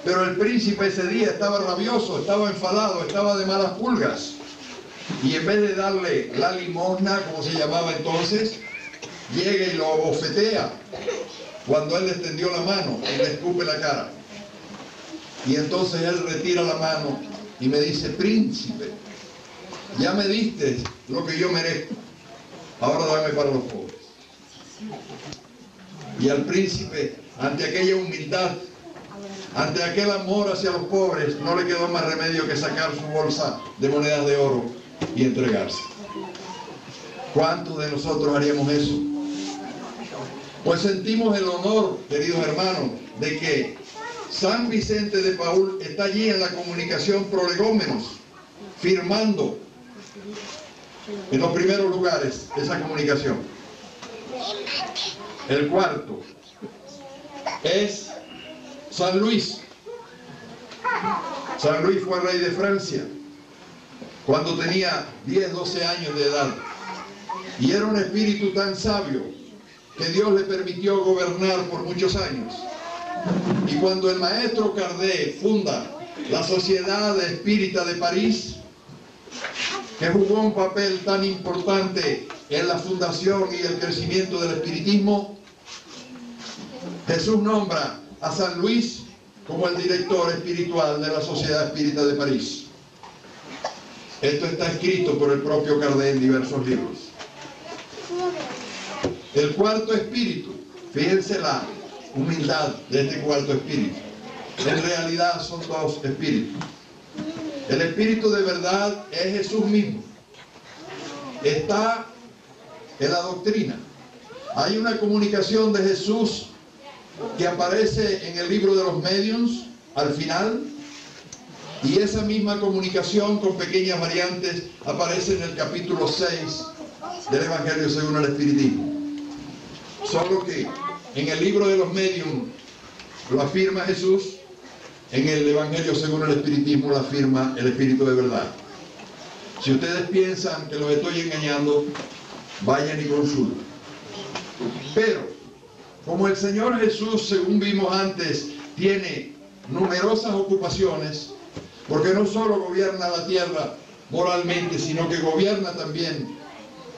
Pero el príncipe ese día estaba rabioso, estaba enfadado, estaba de malas pulgas. Y en vez de darle la limosna, como se llamaba entonces, llega y lo abofetea. Cuando él le extendió la mano y le escupe la cara. Y entonces él retira la mano y me dice: príncipe, ya me diste lo que yo merezco, ahora dame para los pobres. Y al príncipe, ante aquella humildad, ante aquel amor hacia los pobres, no le quedó más remedio que sacar su bolsa de monedas de oro y entregarse. ¿Cuántos de nosotros haríamos eso? Pues sentimos el honor, queridos hermanos, de que San Vicente de Paúl está allí en la comunicación Prolegómenos, firmando en los primeros lugares esa comunicación. El cuarto es San Luis. San Luis fue rey de Francia cuando tenía 10, 12 años de edad. Y era un espíritu tan sabio que Dios le permitió gobernar por muchos años. Y cuando el maestro Kardec funda la Sociedad Espírita de París, que jugó un papel tan importante en la fundación y el crecimiento del espiritismo, Jesús nombra a San Luis como el director espiritual de la Sociedad Espírita de París. Esto está escrito por el propio Kardec en diversos libros. El cuarto espíritu, fíjense la humildad de este cuarto espíritu. En realidad son dos espíritus. El espíritu de verdad es Jesús mismo. Está en la doctrina. Hay una comunicación de Jesús que aparece en el libro de los Mediums al final, y esa misma comunicación con pequeñas variantes aparece en el capítulo 6 del Evangelio según el Espiritismo. Solo que en el libro de los Mediums lo afirma Jesús, en el Evangelio según el Espiritismo lo afirma el Espíritu de verdad. Si ustedes piensan que los estoy engañando, vayan y consulten. Pero como el Señor Jesús, según vimos antes, tiene numerosas ocupaciones, porque no solo gobierna la tierra moralmente, sino que gobierna también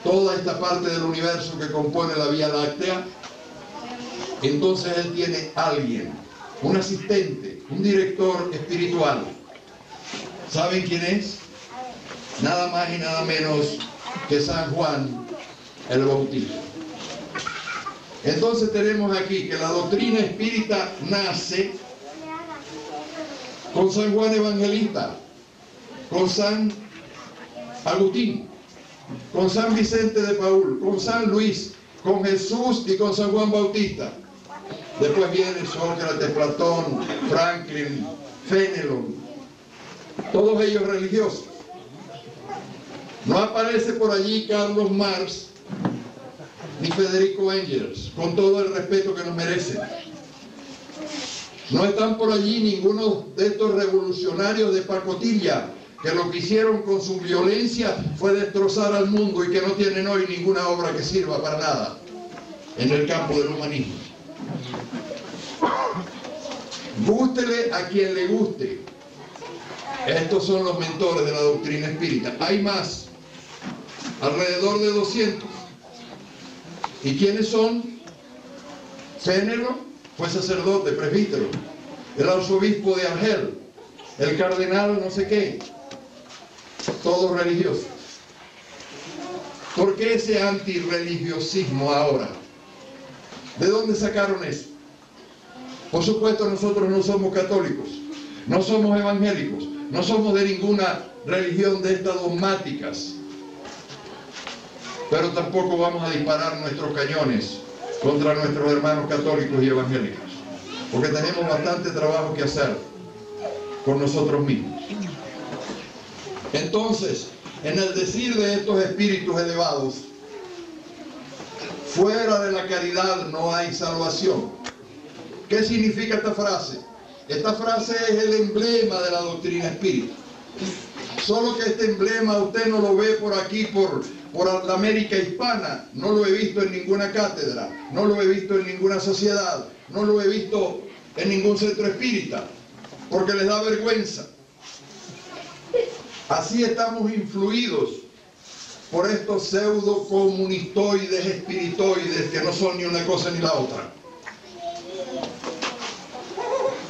toda esta parte del universo que compone la Vía Láctea, entonces Él tiene alguien, un asistente, un director espiritual. ¿Saben quién es? Nada más y nada menos que San Juan el Bautista. Entonces tenemos aquí que la doctrina espírita nace con San Juan Evangelista, con San Agustín, con San Vicente de Paúl, con San Luis, con Jesús y con San Juan Bautista. Después viene Sócrates, Platón, Franklin, Fénelon, todos ellos religiosos. No aparece por allí Carlos Marx ni Federico Engels, con todo el respeto que nos merecen. No están por allí ninguno de estos revolucionarios de pacotilla que lo que hicieron con su violencia fue destrozar al mundo y que no tienen hoy ninguna obra que sirva para nada en el campo del humanismo. Gústele a quien le guste. Estos son los mentores de la doctrina espírita. Hay más, alrededor de 200. ¿Y quiénes son? Fénelon fue sacerdote, presbítero. El arzobispo de Argel, el cardenal no sé qué. Todos religiosos. ¿Por qué ese antirreligiosismo ahora? ¿De dónde sacaron eso? Por supuesto, nosotros no somos católicos, no somos evangélicos, no somos de ninguna religión de estas dogmáticas, pero tampoco vamos a disparar nuestros cañones contra nuestros hermanos católicos y evangélicos, porque tenemos bastante trabajo que hacer con nosotros mismos. Entonces, en el decir de estos espíritus elevados, fuera de la caridad no hay salvación. ¿Qué significa esta frase? Esta frase es el emblema de la doctrina espírita. Solo que este emblema usted no lo ve por aquí, por la América hispana. No lo he visto en ninguna cátedra, no lo he visto en ninguna sociedad, no lo he visto en ningún centro espírita, porque les da vergüenza. Así estamos influidos por estos pseudo comunistoides, espiritoides, que no son ni una cosa ni la otra.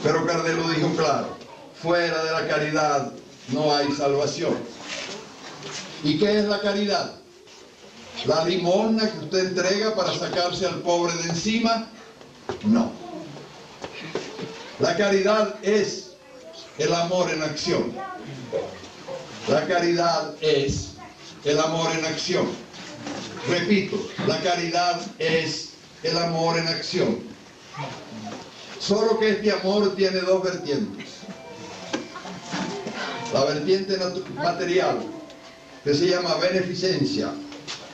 Pero Kardec lo dijo claro: fuera de la caridad no hay salvación. ¿Y qué es la caridad? ¿La limosna que usted entrega para sacarse al pobre de encima? No. La caridad es el amor en acción. La caridad es el amor en acción. Repito, la caridad es el amor en acción. Solo que este amor tiene dos vertientes. La vertiente material, que se llama beneficencia,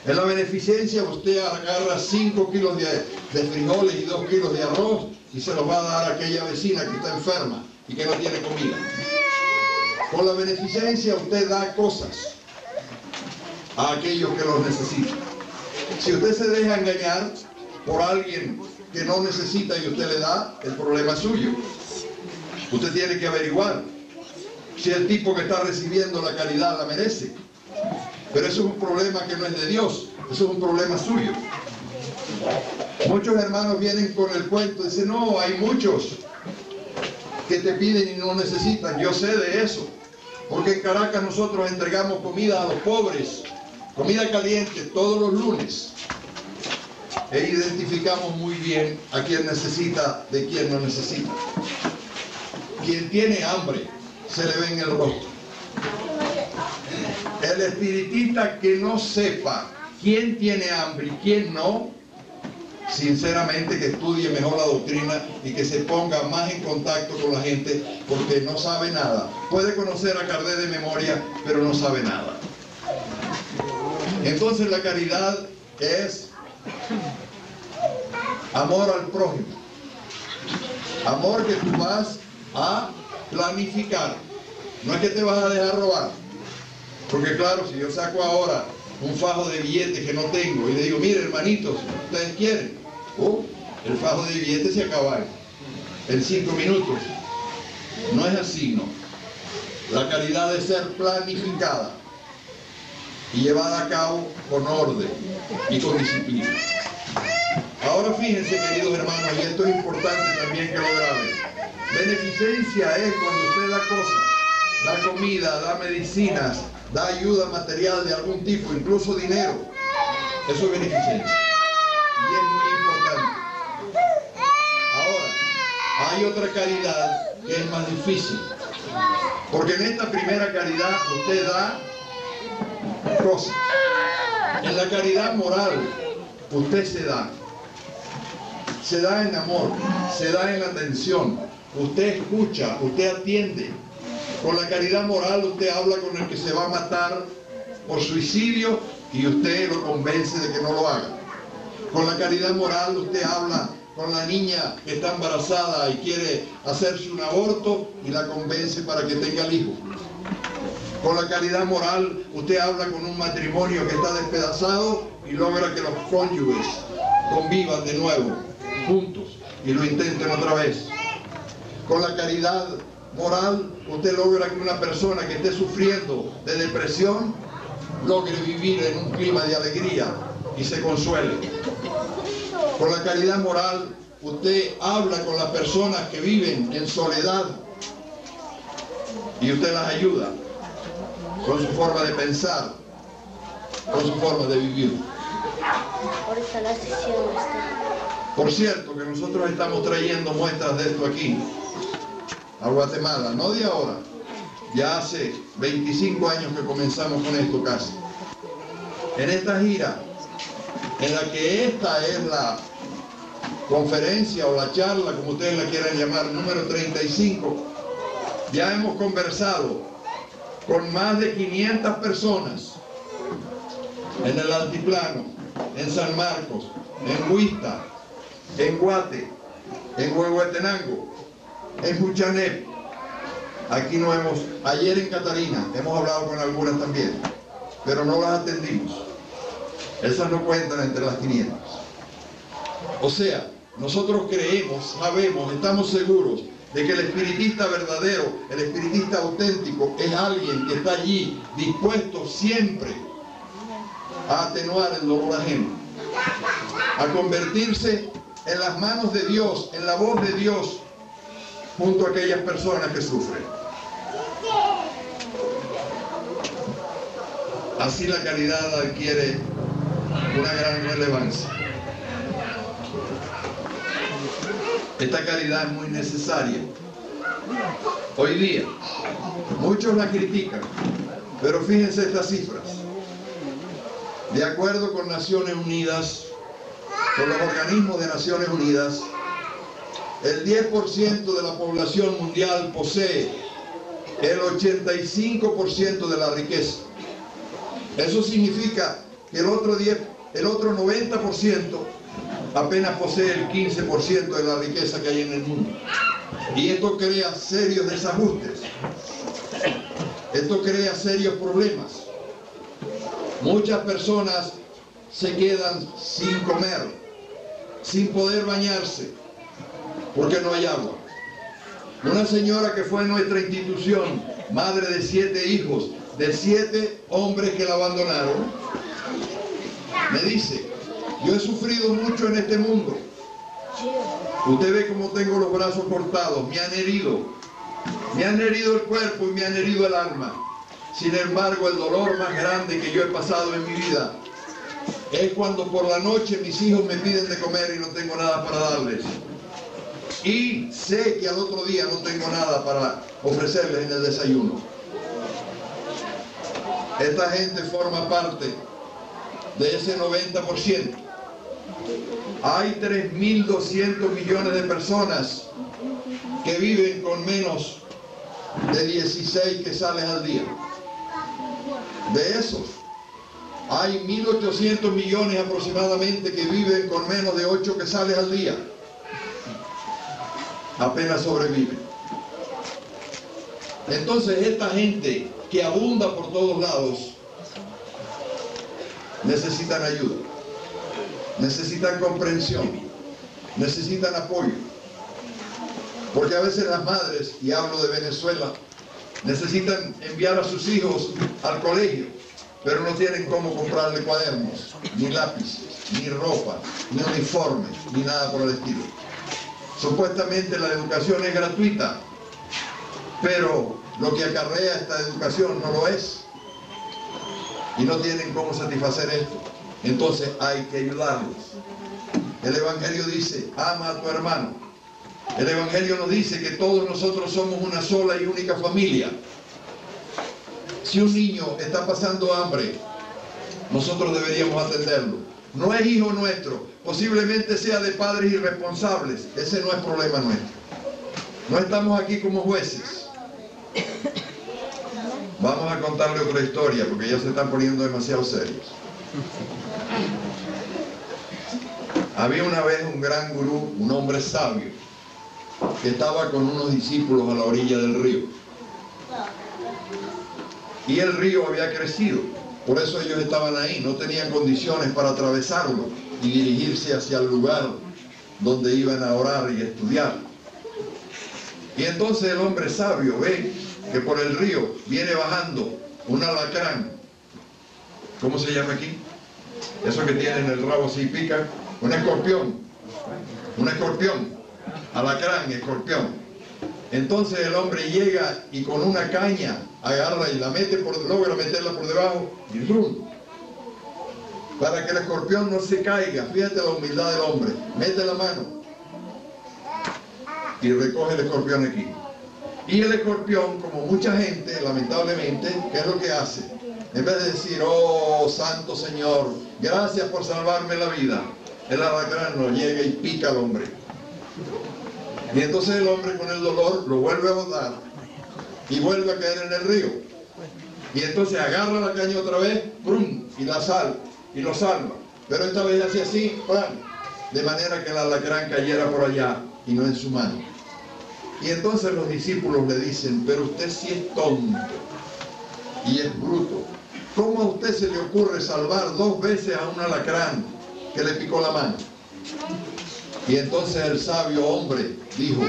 En la beneficencia usted agarra 5 kilos de frijoles y 2 kilos de arroz y se los va a dar a aquella vecina que está enferma y que no tiene comida. Con la beneficencia usted da cosas a aquellos que los necesitan. Si usted se deja engañar por alguien que no necesita y usted le da, el problema es suyo. Usted tiene que averiguar si el tipo que está recibiendo la caridad la merece. Pero eso es un problema que no es de Dios, eso es un problema suyo. Muchos hermanos vienen con el cuento y dicen, no, hay muchos que te piden y no necesitan. Yo sé de eso, porque en Caracas nosotros entregamos comida a los pobres, comida caliente todos los lunes. E identificamos muy bien a quien necesita de quien no necesita. Quien tiene hambre se le ve en el rostro. El espiritista que no sepa quién tiene hambre y quién no, sinceramente que estudie mejor la doctrina y que se ponga más en contacto con la gente, porque no sabe nada. Puede conocer a Kardec de memoria, pero no sabe nada. Entonces la caridad es amor al prójimo, amor que tú vas a planificar, no es que te vas a dejar robar, porque claro, si yo saco ahora un fajo de billetes que no tengo y le digo, mire hermanitos, ustedes quieren, el fajo de billetes se acaba en 5 minutos. No es así, no. La caridad debe ser planificada y llevada a cabo con orden y con disciplina. Ahora fíjense, queridos hermanos, y esto es importante también que lo graben. Beneficencia es cuando usted da cosas, da comida, da medicinas, da ayuda material de algún tipo, incluso dinero. Eso es beneficencia. Y es muy importante. Ahora, hay otra caridad que es más difícil. Porque en esta primera caridad usted da cosas. En la caridad moral usted se da. Se da en amor, se da en atención. Usted escucha, usted atiende. Con la caridad moral usted habla con el que se va a matar por suicidio y usted lo convence de que no lo haga. Con la caridad moral usted habla con la niña que está embarazada y quiere hacerse un aborto y la convence para que tenga el hijo. Con la caridad moral usted habla con un matrimonio que está despedazado y logra que los cónyuges convivan de nuevo, juntos, y lo intenten otra vez. Con la caridad moral usted logra que una persona que esté sufriendo de depresión logre vivir en un clima de alegría y se consuele. Con la caridad moral usted habla con las personas que viven en soledad y usted las ayuda con su forma de pensar, con su forma de vivir. Ahorita la sesión está. Por cierto, que nosotros estamos trayendo muestras de esto aquí a Guatemala, no de ahora, ya hace 25 años que comenzamos con esto casi. En esta gira, en la que esta es la conferencia o la charla, como ustedes la quieran llamar, número 35, ya hemos conversado con más de 500 personas en el Altiplano, en San Marcos, en Huista, en Guate, en Huehuetenango, en Juchanep. Aquí no hemos, ayer en Catarina, hemos hablado con algunas también, pero no las atendimos. Esas no cuentan entre las 500. O sea, nosotros creemos, sabemos, estamos seguros de que el espiritista verdadero, el espiritista auténtico, es alguien que está allí dispuesto siempre a atenuar el dolor ajeno, a convertirse en las manos de Dios, en la voz de Dios, junto a aquellas personas que sufren. Así la caridad adquiere una gran relevancia. Esta caridad es muy necesaria. Hoy día, muchos la critican, pero fíjense estas cifras. De acuerdo con Naciones Unidas, con los organismos de Naciones Unidas, el 10% de la población mundial posee el 85% de la riqueza. Eso significa que el otro 90% apenas posee el 15% de la riqueza que hay en el mundo. Y esto crea serios desajustes. Esto crea serios problemas. Muchas personas se quedan sin comer, sin poder bañarse, porque no hay agua. Una señora que fue en nuestra institución, madre de 7 hijos, de 7 hombres que la abandonaron, me dice: yo he sufrido mucho en este mundo. Usted ve cómo tengo los brazos cortados, me han herido el cuerpo y me han herido el alma. Sin embargo, el dolor más grande que yo he pasado en mi vida es cuando por la noche mis hijos me piden de comer y no tengo nada para darles. Y sé que al otro día no tengo nada para ofrecerles en el desayuno. Esta gente forma parte de ese 90%. Hay 3.200 millones de personas que viven con menos de 16 quetzales al día. De esos, hay 1.800 millones aproximadamente que viven con menos de 8 quetzales al día. Apenas sobreviven. Entonces, esta gente que abunda por todos lados necesitan ayuda, necesitan comprensión, necesitan apoyo. Porque a veces las madres, y hablo de Venezuela, necesitan enviar a sus hijos al colegio, pero no tienen cómo comprarle cuadernos, ni lápices, ni ropa, ni uniformes, ni nada por el estilo. Supuestamente la educación es gratuita, pero lo que acarrea esta educación no lo es. Y no tienen cómo satisfacer esto. Entonces hay que ayudarlos. El Evangelio dice: ama a tu hermano. El Evangelio nos dice que todos nosotros somos una sola y única familia. Si un niño está pasando hambre, nosotros deberíamos atenderlo. No es hijo nuestro, posiblemente sea de padres irresponsables. Ese no es problema nuestro. No estamos aquí como jueces. Vamos a contarle otra historia, porque ya se están poniendo demasiado serios. Había una vez un gran gurú, un hombre sabio, que estaba con unos discípulos a la orilla del río. Y el río había crecido, por eso ellos estaban ahí, no tenían condiciones para atravesarlo y dirigirse hacia el lugar donde iban a orar y estudiar. Y entonces el hombre sabio ve que por el río viene bajando un alacrán. ¿Cómo se llama aquí? Eso que tiene en el rabo así pica. Un escorpión. Un escorpión. Alacrán, escorpión. Entonces el hombre llega y con una caña agarra y la mete logra meterla por debajo y ¡rum! Para que el escorpión no se caiga. Fíjate la humildad del hombre. Mete la mano y recoge el escorpión aquí. Y el escorpión, como mucha gente, lamentablemente, ¿qué es lo que hace? En vez de decir: oh, santo Señor, gracias por salvarme la vida, el alacrán no llega y pica al hombre. Y entonces el hombre, con el dolor, lo vuelve a botar y vuelve a caer en el río. Y entonces agarra la caña otra vez, ¡prum!, y la salva, y lo salva. Pero esta vez hace así, ¡pam!, de manera que el alacrán cayera por allá y no en su mano. Y entonces los discípulos le dicen: pero usted sí es tonto y es bruto. ¿Cómo a usted se le ocurre salvar 2 veces a un alacrán que le picó la mano? Y entonces el sabio hombre dijo: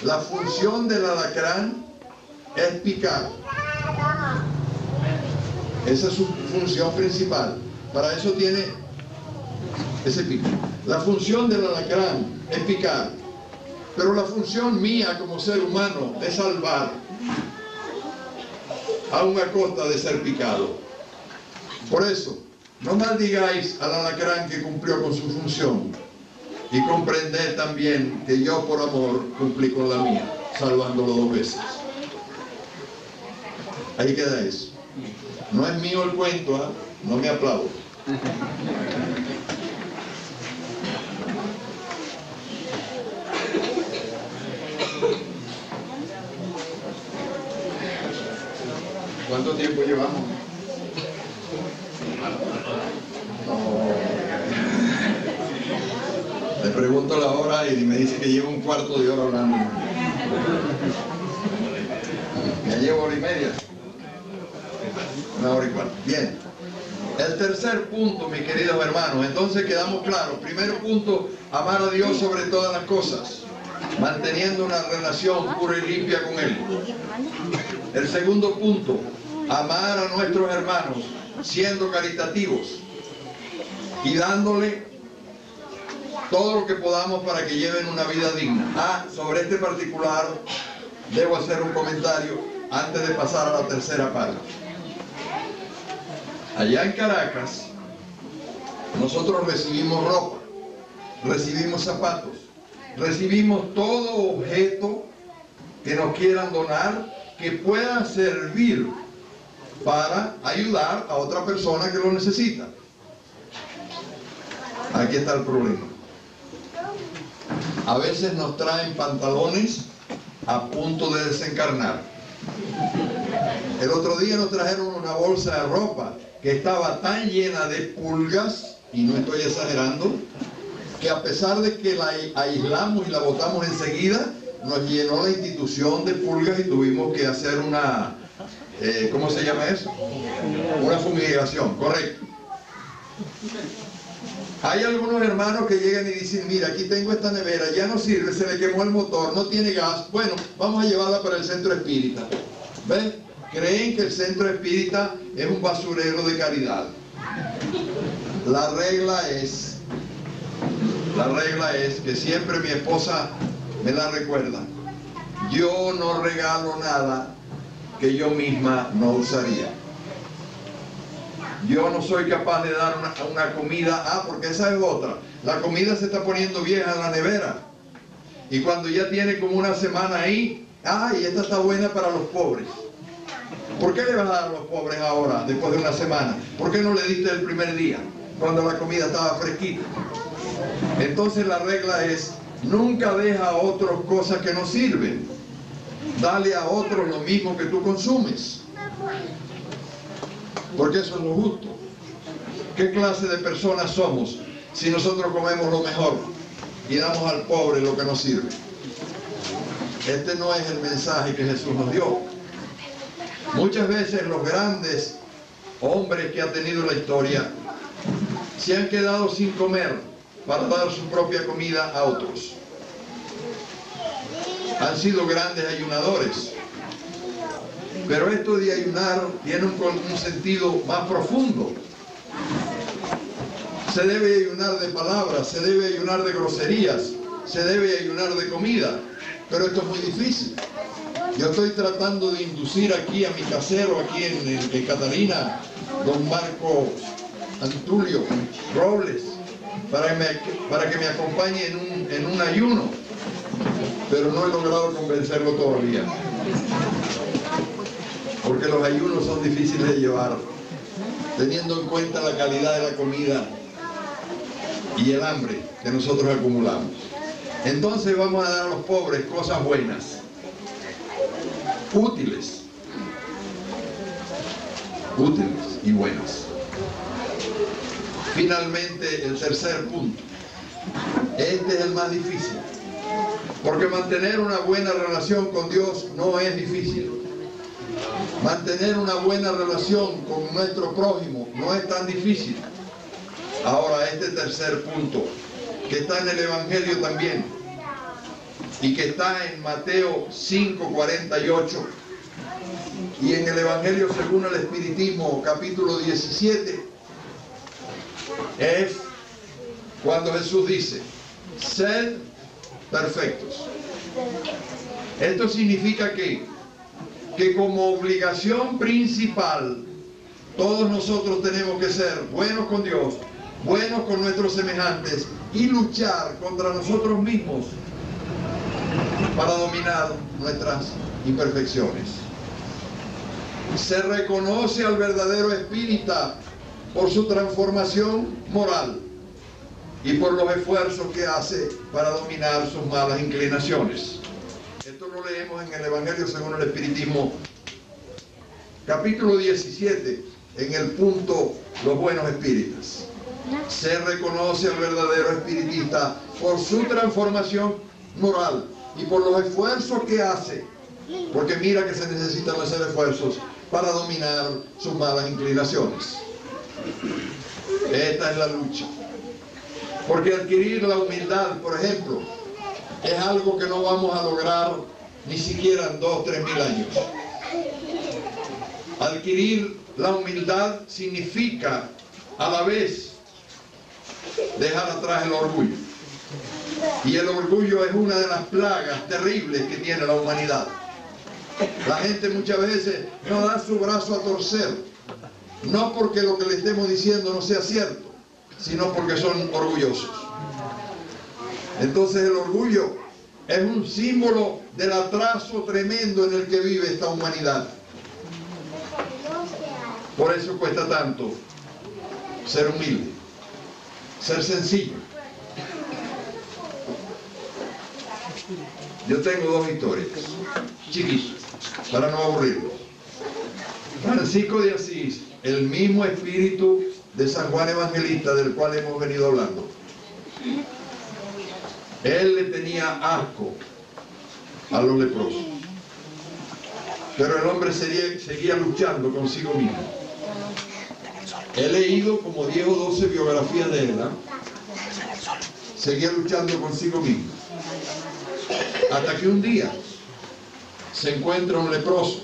la función del alacrán es picar. Esa es su función principal. Para eso tiene ese pico. La función del alacrán es picar. Pero la función mía como ser humano es salvar, aun a costa de ser picado. Por eso, no maldigáis al alacrán que cumplió con su función, y comprended también que yo por amor cumplí con la mía, salvándolo 2 veces. Ahí queda eso. No es mío el cuento, ¿eh? No me aplaudo. ¿Cuánto tiempo llevamos? Le pregunto la hora y me dice que llevo un cuarto de hora hablando. Ya llevo hora y media. Una hora y cuarto. Bien. El tercer punto, mis queridos hermanos, entonces quedamos claros. Primer punto, amar a Dios sobre todas las cosas, manteniendo una relación pura y limpia con Él. El segundo punto, amar a nuestros hermanos, siendo caritativos y dándole todo lo que podamos para que lleven una vida digna. Sobre este particular debo hacer un comentario antes de pasar a la tercera parte. Allá en Caracas, nosotros recibimos ropa, recibimos zapatos, recibimos todo objeto que nos quieran donar, que pueda servir para ayudar a otra persona que lo necesita. Aquí está el problema. A veces nos traen pantalones a punto de desencarnar. El otro día nos trajeron una bolsa de ropa que estaba tan llena de pulgas, y no estoy exagerando, que a pesar de que la aislamos y la botamos enseguida, nos llenó la institución de pulgas y tuvimos que hacer una, ¿cómo se llama eso? Una fumigación, correcto. Hay algunos hermanos que llegan y dicen, mira, aquí tengo esta nevera, ya no sirve, se le quemó el motor, no tiene gas, bueno, vamos a llevarla para el centro espírita. ¿Ven? Creen que el centro espírita es un basurero de caridad. La regla es que siempre mi esposa me la recuerda. Yo no regalo nada que yo misma no usaría. Yo no soy capaz de dar una comida, porque esa es otra. La comida se está poniendo vieja en la nevera. Y cuando ya tiene como una semana ahí, y esta está buena para los pobres. ¿Por qué le vas a dar a los pobres ahora, después de una semana? ¿Por qué no le diste el primer día, cuando la comida estaba fresquita? Entonces la regla es, nunca deja a otros cosas que no sirven. Dale a otros lo mismo que tú consumes. Porque eso es lo justo. ¿Qué clase de personas somos si nosotros comemos lo mejor y damos al pobre lo que nos sirve? Este no es el mensaje que Jesús nos dio. Muchas veces los grandes hombres que ha tenido la historia se han quedado sin comer para dar su propia comida a otros. Han sido grandes ayunadores. Pero esto de ayunar tiene un sentido más profundo. Se debe ayunar de palabras, se debe ayunar de groserías, se debe ayunar de comida. Pero esto es muy difícil. Yo estoy tratando de inducir aquí a mi casero, aquí en Catalina, don Marco Antulio Robles, para que me acompañe en un ayuno. Pero no he logrado convencerlo todavía. Porque los ayunos son difíciles de llevar, teniendo en cuenta la calidad de la comida y el hambre que nosotros acumulamos. Entonces vamos a dar a los pobres cosas buenas, útiles y buenas. Finalmente, el tercer punto. Este es el más difícil, porque mantener una buena relación con Dios no es difícil. Mantener una buena relación con nuestro prójimo no es tan difícil. Ahora, este tercer punto, que está en el Evangelio también, y que está en Mateo 5:48, y en el Evangelio según el Espiritismo, capítulo 17, es cuando Jesús dice, sed perfectos. Esto significa que como obligación principal, todos nosotros tenemos que ser buenos con Dios, buenos con nuestros semejantes y luchar contra nosotros mismos para dominar nuestras imperfecciones. Se reconoce al verdadero espírita por su transformación moral y por los esfuerzos que hace para dominar sus malas inclinaciones. Esto lo leemos en el Evangelio según el Espiritismo, capítulo 17, en el punto los buenos espíritas. Se reconoce al verdadero espiritista por su transformación moral y por los esfuerzos que hace, porque mira que se necesitan hacer esfuerzos para dominar sus malas inclinaciones. Esta es la lucha. Porque adquirir la humildad, por ejemplo, es algo que no vamos a lograr ni siquiera en 2 o 3 mil años. Adquirir la humildad significa a la vez dejar atrás el orgullo. Y el orgullo es una de las plagas terribles que tiene la humanidad. La gente muchas veces no da su brazo a torcer, no porque lo que le estemos diciendo no sea cierto, sino porque son orgullosos. Entonces el orgullo es un símbolo del atraso tremendo en el que vive esta humanidad. Por eso cuesta tanto ser humilde, ser sencillo. Yo tengo 2 historias, chiquitas, para no aburrirlos. Francisco de Asís, el mismo espíritu de San Juan Evangelista del cual hemos venido hablando. Él le tenía asco a los leprosos, pero el hombre seguía luchando consigo mismo. He leído como 10 o 12 biografías de él, ¿eh? Seguía luchando consigo mismo. Hasta que un día se encuentra un leproso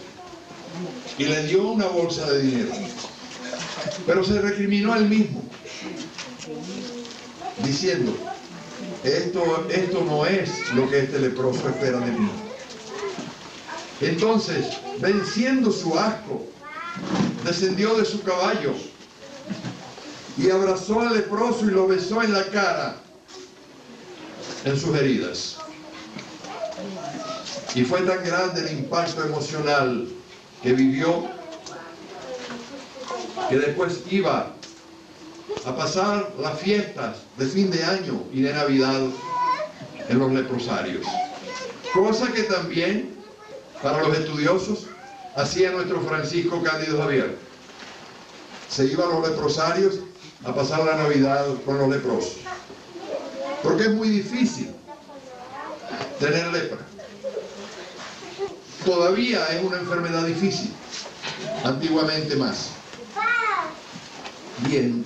y le dio una bolsa de dinero. Pero se recriminó a él mismo, diciendo, esto no es lo que este leproso espera de mí. Entonces, venciendo su asco, descendió de su caballo y abrazó al leproso y lo besó en la cara, en sus heridas. Y fue tan grande el impacto emocional que vivió, que después iba a pasar las fiestas de fin de año y de Navidad en los leprosarios. Cosa que también, para los estudiosos, hacía nuestro Francisco Cándido Javier. Se iba a los leprosarios a pasar la Navidad con los leprosos. Porque es muy difícil tener lepra. Todavía es una enfermedad difícil, antiguamente más. Bien,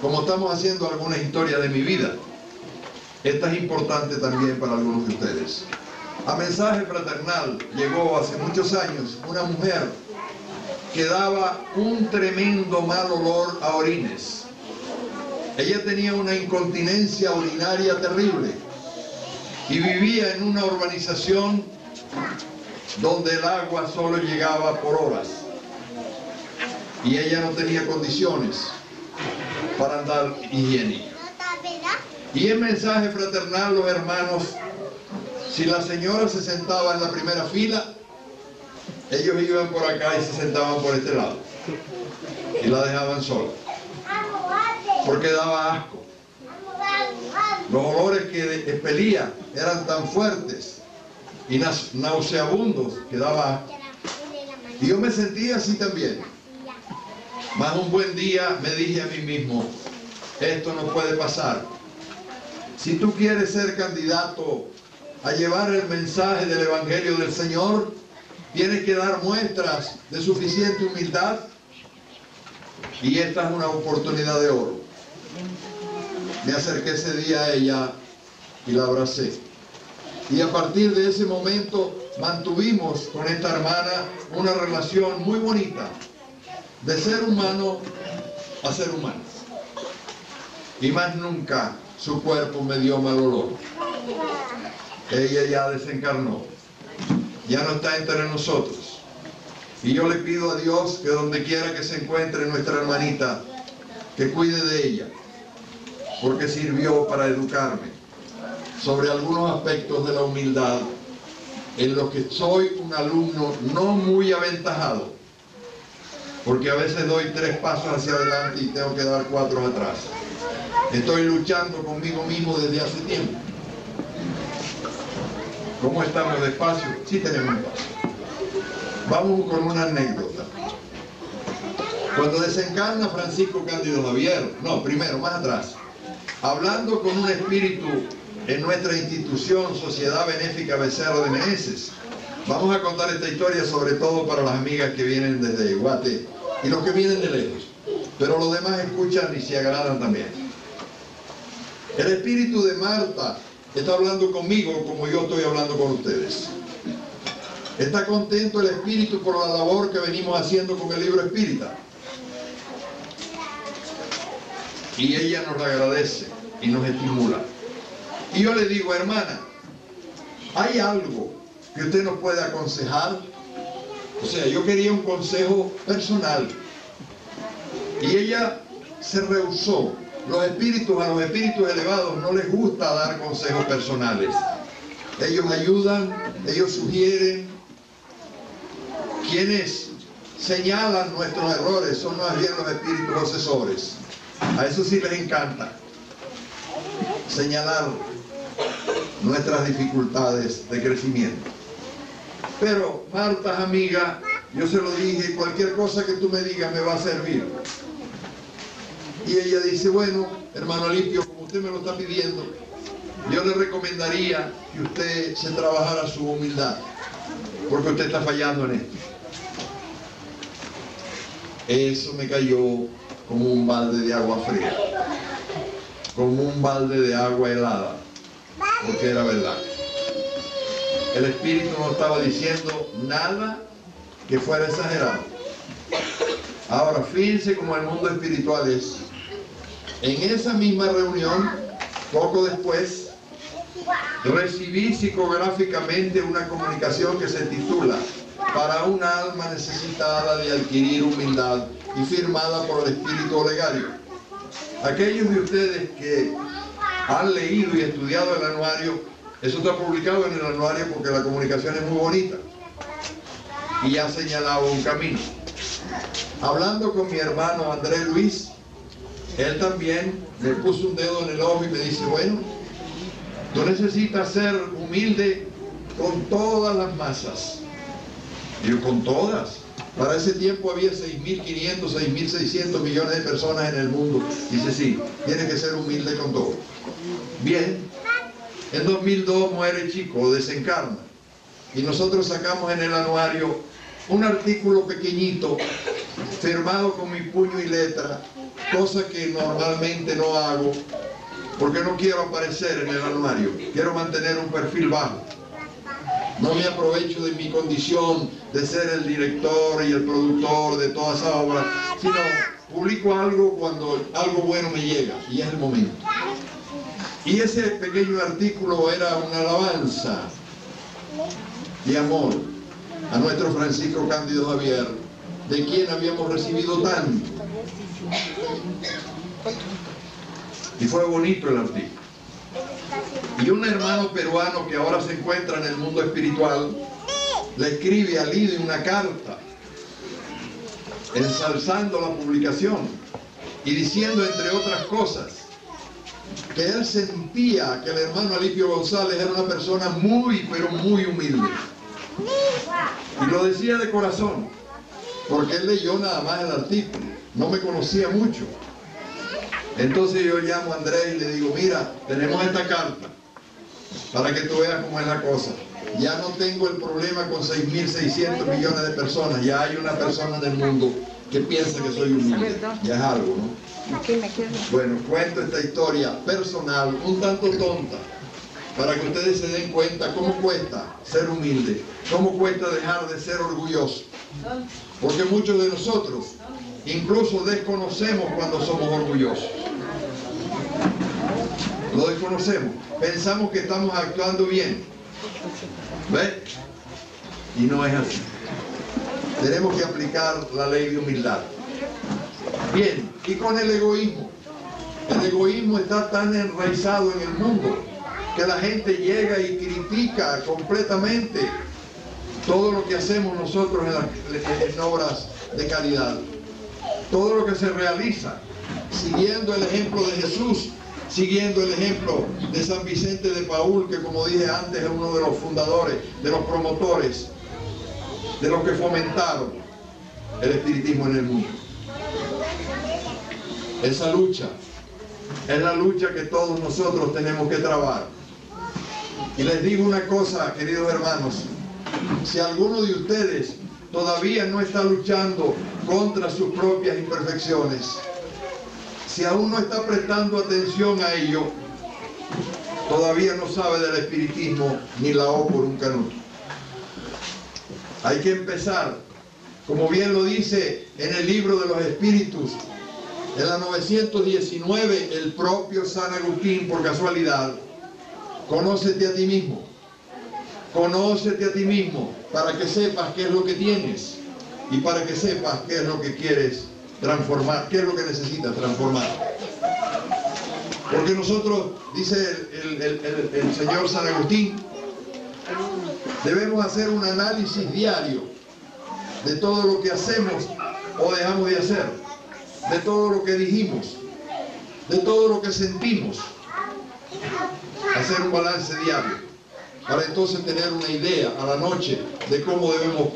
como estamos haciendo algunas historias de mi vida, esta es importante también para algunos de ustedes. A Mensaje Fraternal llegó hace muchos años una mujer que daba un tremendo mal olor a orines. Ella tenía una incontinencia urinaria terrible y vivía en una urbanización donde el agua solo llegaba por horas y ella no tenía condiciones para andar higiénica. Y en Mensaje Fraternal los hermanos, si la señora se sentaba en la primera fila, ellos iban por acá y se sentaban por este lado y la dejaban sola porque daba asco. Los olores que expelía eran tan fuertes y nauseabundos que daba asco. Y yo me sentía así también. Mas un buen día me dije a mí mismo, esto no puede pasar. Si tú quieres ser candidato a llevar el mensaje del Evangelio del Señor, tienes que dar muestras de suficiente humildad, y esta es una oportunidad de oro. Me acerqué ese día a ella y la abracé. Y a partir de ese momento mantuvimos con esta hermana una relación muy bonita, de ser humano a ser humano. Y más nunca su cuerpo me dio mal olor. Ella ya desencarnó, ya no está entre nosotros. Y yo le pido a Dios que donde quiera que se encuentre nuestra hermanita, que cuide de ella, porque sirvió para educarme sobre algunos aspectos de la humildad, en los que soy un alumno no muy aventajado, porque a veces doy 3 pasos hacia adelante y tengo que dar 4 atrás. Estoy luchando conmigo mismo desde hace tiempo. ¿Cómo estamos despacio? Sí tenemos espacio. Vamos con una anécdota. Cuando desencarna Francisco Cándido Javier, no, primero, más atrás, hablando con un espíritu en nuestra institución, Sociedad Benéfica Becerra de Meneses. Vamos a contar esta historia sobre todo para las amigas que vienen desde Guate y los que vienen de lejos, pero los demás escuchan y se agradan también. El espíritu de Marta está hablando conmigo como yo estoy hablando con ustedes. Está contento el espíritu por la labor que venimos haciendo con el libro espírita. Y ella nos agradece y nos estimula. Y yo le digo, hermana, ¿hay algo que usted nos puede aconsejar? O sea, yo quería un consejo personal. Y ella se rehusó. A los espíritus elevados no les gusta dar consejos personales. Ellos ayudan, ellos sugieren. Quienes señalan nuestros errores son más bien los espíritus obsesores. A eso sí les encanta señalar nuestras dificultades de crecimiento. Pero Marta es amiga, yo se lo dije, cualquier cosa que tú me digas me va a servir. Y ella dice, bueno, hermano Alipio, como usted me lo está pidiendo, yo le recomendaría que usted se trabajara su humildad, porque usted está fallando en esto. Eso me cayó como un balde de agua fría, como un balde de agua helada, porque era verdad. El espíritu no estaba diciendo nada que fuera exagerado. Ahora, fíjense cómo el mundo espiritual es. En esa misma reunión, poco después, recibí psicográficamente una comunicación que se titula "Para un alma necesitada de adquirir humildad", y firmada por el espíritu Olegario. Aquellos de ustedes que han leído y estudiado el anuario, eso está publicado en el anuario porque la comunicación es muy bonita y ha señalado un camino. Hablando con mi hermano Andrés Luis, él también me puso un dedo en el ojo y me dice, bueno, tú necesitas ser humilde con todas las masas. Y yo, ¿con todas? Para ese tiempo había 6.500, 6.600 millones de personas en el mundo. Dice, sí, tienes que ser humilde con todo. Bien, en 2002 muere Chico, desencarna. Y nosotros sacamos en el anuario un artículo pequeñito, firmado con mi puño y letra, cosa que normalmente no hago, porque no quiero aparecer en el anuario. Quiero mantener un perfil bajo. No me aprovecho de mi condición de ser el director y el productor de toda esa obra, sino publico algo cuando algo bueno me llega, y es el momento. Y ese pequeño artículo era una alabanza de amor a nuestro Francisco Cándido Javier, de quien habíamos recibido tanto. Y fue bonito el artículo. Y un hermano peruano que ahora se encuentra en el mundo espiritual le escribe a Lidio una carta ensalzando la publicación y diciendo, entre otras cosas, que él sentía que el hermano Alipio González era una persona muy, pero muy humilde. Y lo decía de corazón, porque él leyó nada más el artículo, no me conocía mucho. Entonces yo llamo a Andrés y le digo, mira, tenemos esta carta, para que tú veas cómo es la cosa. Ya no tengo el problema con 6.600 millones de personas, ya hay una persona en el mundo que piensa que soy humilde. Ya es algo, ¿no? Bueno, cuento esta historia personal, un tanto tonta, para que ustedes se den cuenta cómo cuesta ser humilde, cómo cuesta dejar de ser orgulloso. Porque muchos de nosotros incluso desconocemos cuando somos orgullosos. Lo desconocemos. Pensamos que estamos actuando bien. ¿Ves? Y no es así. Tenemos que aplicar la ley de humildad. Bien, y con el egoísmo. El egoísmo está tan enraizado en el mundo que la gente llega y critica completamente todo lo que hacemos nosotros en obras de caridad. Todo lo que se realiza, siguiendo el ejemplo de Jesús, siguiendo el ejemplo de San Vicente de Paúl, que como dije antes es uno de los fundadores, de los promotores, de los que fomentaron el espiritismo en el mundo. Esa lucha es la lucha que todos nosotros tenemos que trabajar. Y les digo una cosa, queridos hermanos, si alguno de ustedes todavía no está luchando contra sus propias imperfecciones, si aún no está prestando atención a ello, todavía no sabe del espiritismo ni la O por un canuto. Hay que empezar, como bien lo dice en el libro de los espíritus, en la 919, el propio San Agustín, por casualidad, conócete a ti mismo. Conócete a ti mismo para que sepas qué es lo que tienes y para que sepas qué es lo que quieres transformar, qué es lo que necesitas transformar. Porque nosotros, dice el señor San Agustín, debemos hacer un análisis diario de todo lo que hacemos o dejamos de hacer, de todo lo que dijimos, de todo lo que sentimos. Hacer un balance diario para entonces tener una idea a la noche de cómo debemos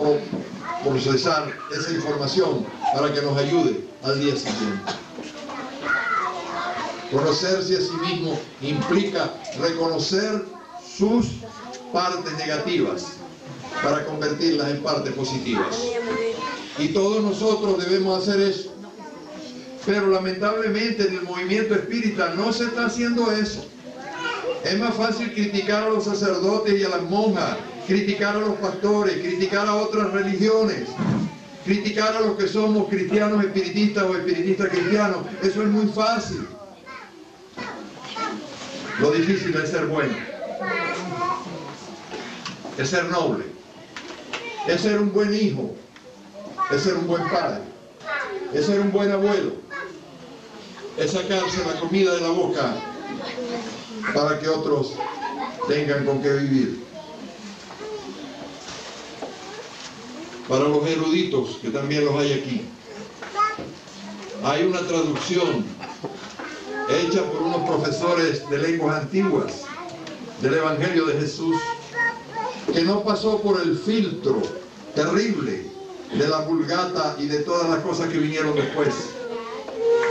procesar esa información para que nos ayude al día siguiente. Conocerse a sí mismo implica reconocer sus partes negativas para convertirlas en partes positivas. Y todos nosotros debemos hacer eso. Pero lamentablemente en el movimiento espírita no se está haciendo eso. Es más fácil criticar a los sacerdotes y a las monjas, criticar a los pastores, criticar a otras religiones, criticar a los que somos cristianos espiritistas o espiritistas cristianos. Eso es muy fácil. Lo difícil es ser bueno, es ser noble, es ser un buen hijo, es ser un buen padre, es ser un buen abuelo, es sacarse la comida de la boca para que otros tengan con qué vivir. Para los eruditos, que también los hay aquí, hay una traducción hecha por unos profesores de lenguas antiguas del Evangelio de Jesús, que no pasó por el filtro terrible de la Vulgata y de todas las cosas que vinieron después.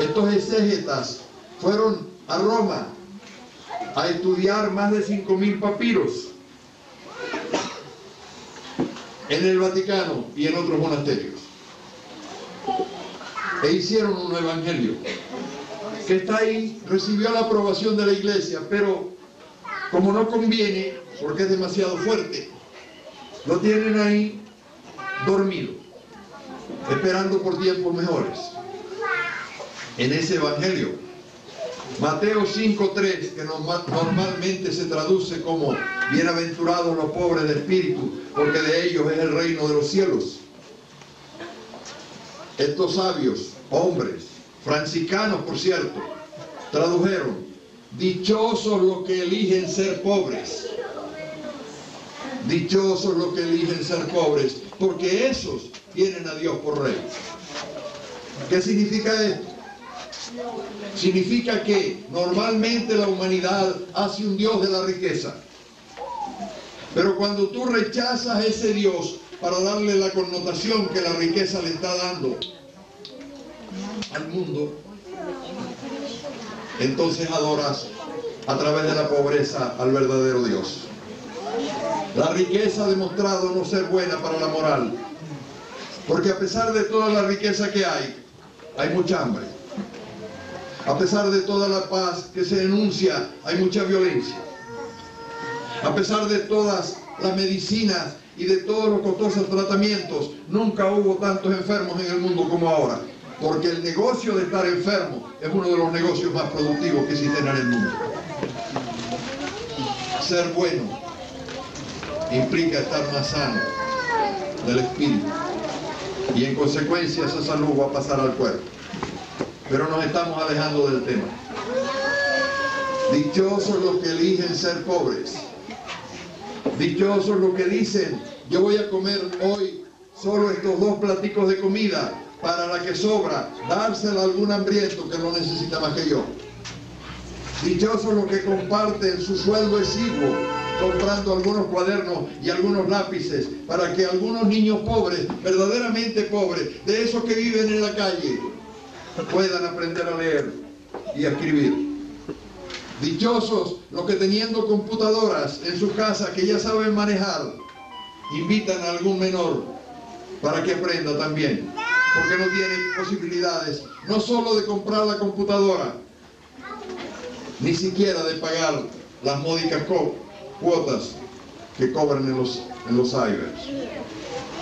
Estos exégetas fueron a Roma a estudiar más de 5.000 papiros en el Vaticano y en otros monasterios, e hicieron un evangelio que está ahí, recibió la aprobación de la iglesia, pero como no conviene, porque es demasiado fuerte, lo tienen ahí dormido, esperando por tiempos mejores. En ese evangelio, Mateo 5:3, que normalmente se traduce como bienaventurados los pobres de espíritu, porque de ellos es el reino de los cielos. Estos sabios, hombres, franciscanos por cierto, tradujeron: dichosos los que eligen ser pobres. Dichosos los que eligen ser pobres, porque esos tienen a Dios por rey. ¿Qué significa esto? Significa que normalmente la humanidad hace un Dios de la riqueza. Pero cuando tú rechazas ese Dios para darle la connotación que la riqueza le está dando al mundo, entonces adoras a través de la pobreza al verdadero Dios. La riqueza ha demostrado no ser buena para la moral, porque a pesar de toda la riqueza que hay mucha hambre. A pesar de toda la paz que se enuncia, hay mucha violencia. A pesar de todas las medicinas y de todos los costosos tratamientos, nunca hubo tantos enfermos en el mundo como ahora. Porque el negocio de estar enfermo es uno de los negocios más productivos que existen en el mundo. Ser bueno implica estar más sano del espíritu. Y en consecuencia esa salud va a pasar al cuerpo. Pero nos estamos alejando del tema. Dichosos los que eligen ser pobres. Dichosos los que dicen: yo voy a comer hoy solo estos 2 platicos de comida, para la que sobra, dársela a algún hambriento que no necesita más que yo. Dichosos los que comparten su sueldo exiguo comprando algunos cuadernos y algunos lápices para que algunos niños pobres, verdaderamente pobres, de esos que viven en la calle, puedan aprender a leer y a escribir. Dichosos los que teniendo computadoras en sus casas que ya saben manejar, invitan a algún menor para que aprenda también, porque no tiene posibilidades no solo de comprar la computadora, ni siquiera de pagar las módicas cuotas que cobran en los cybers.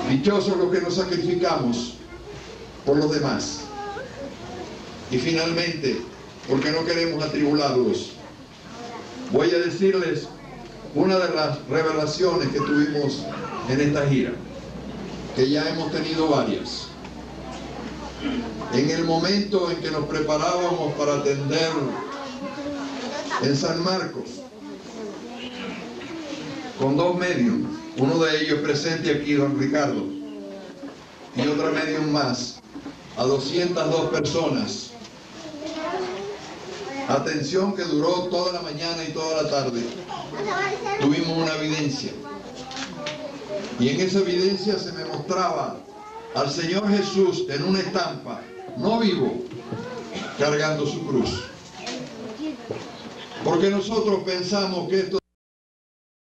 Dichosos los que nos sacrificamos por los demás. Y finalmente, porque no queremos atribularlos, voy a decirles una de las revelaciones que tuvimos en esta gira, que ya hemos tenido varias. En el momento en que nos preparábamos para atender en San Marcos, con dos mediums, uno de ellos presente aquí, don Ricardo, y otra medium más, a 202 personas. Atención que duró toda la mañana y toda la tarde. Tuvimos una evidencia. Y en esa evidencia se me mostraba al Señor Jesús en una estampa, no vivo, cargando su cruz. Porque nosotros pensamos que esto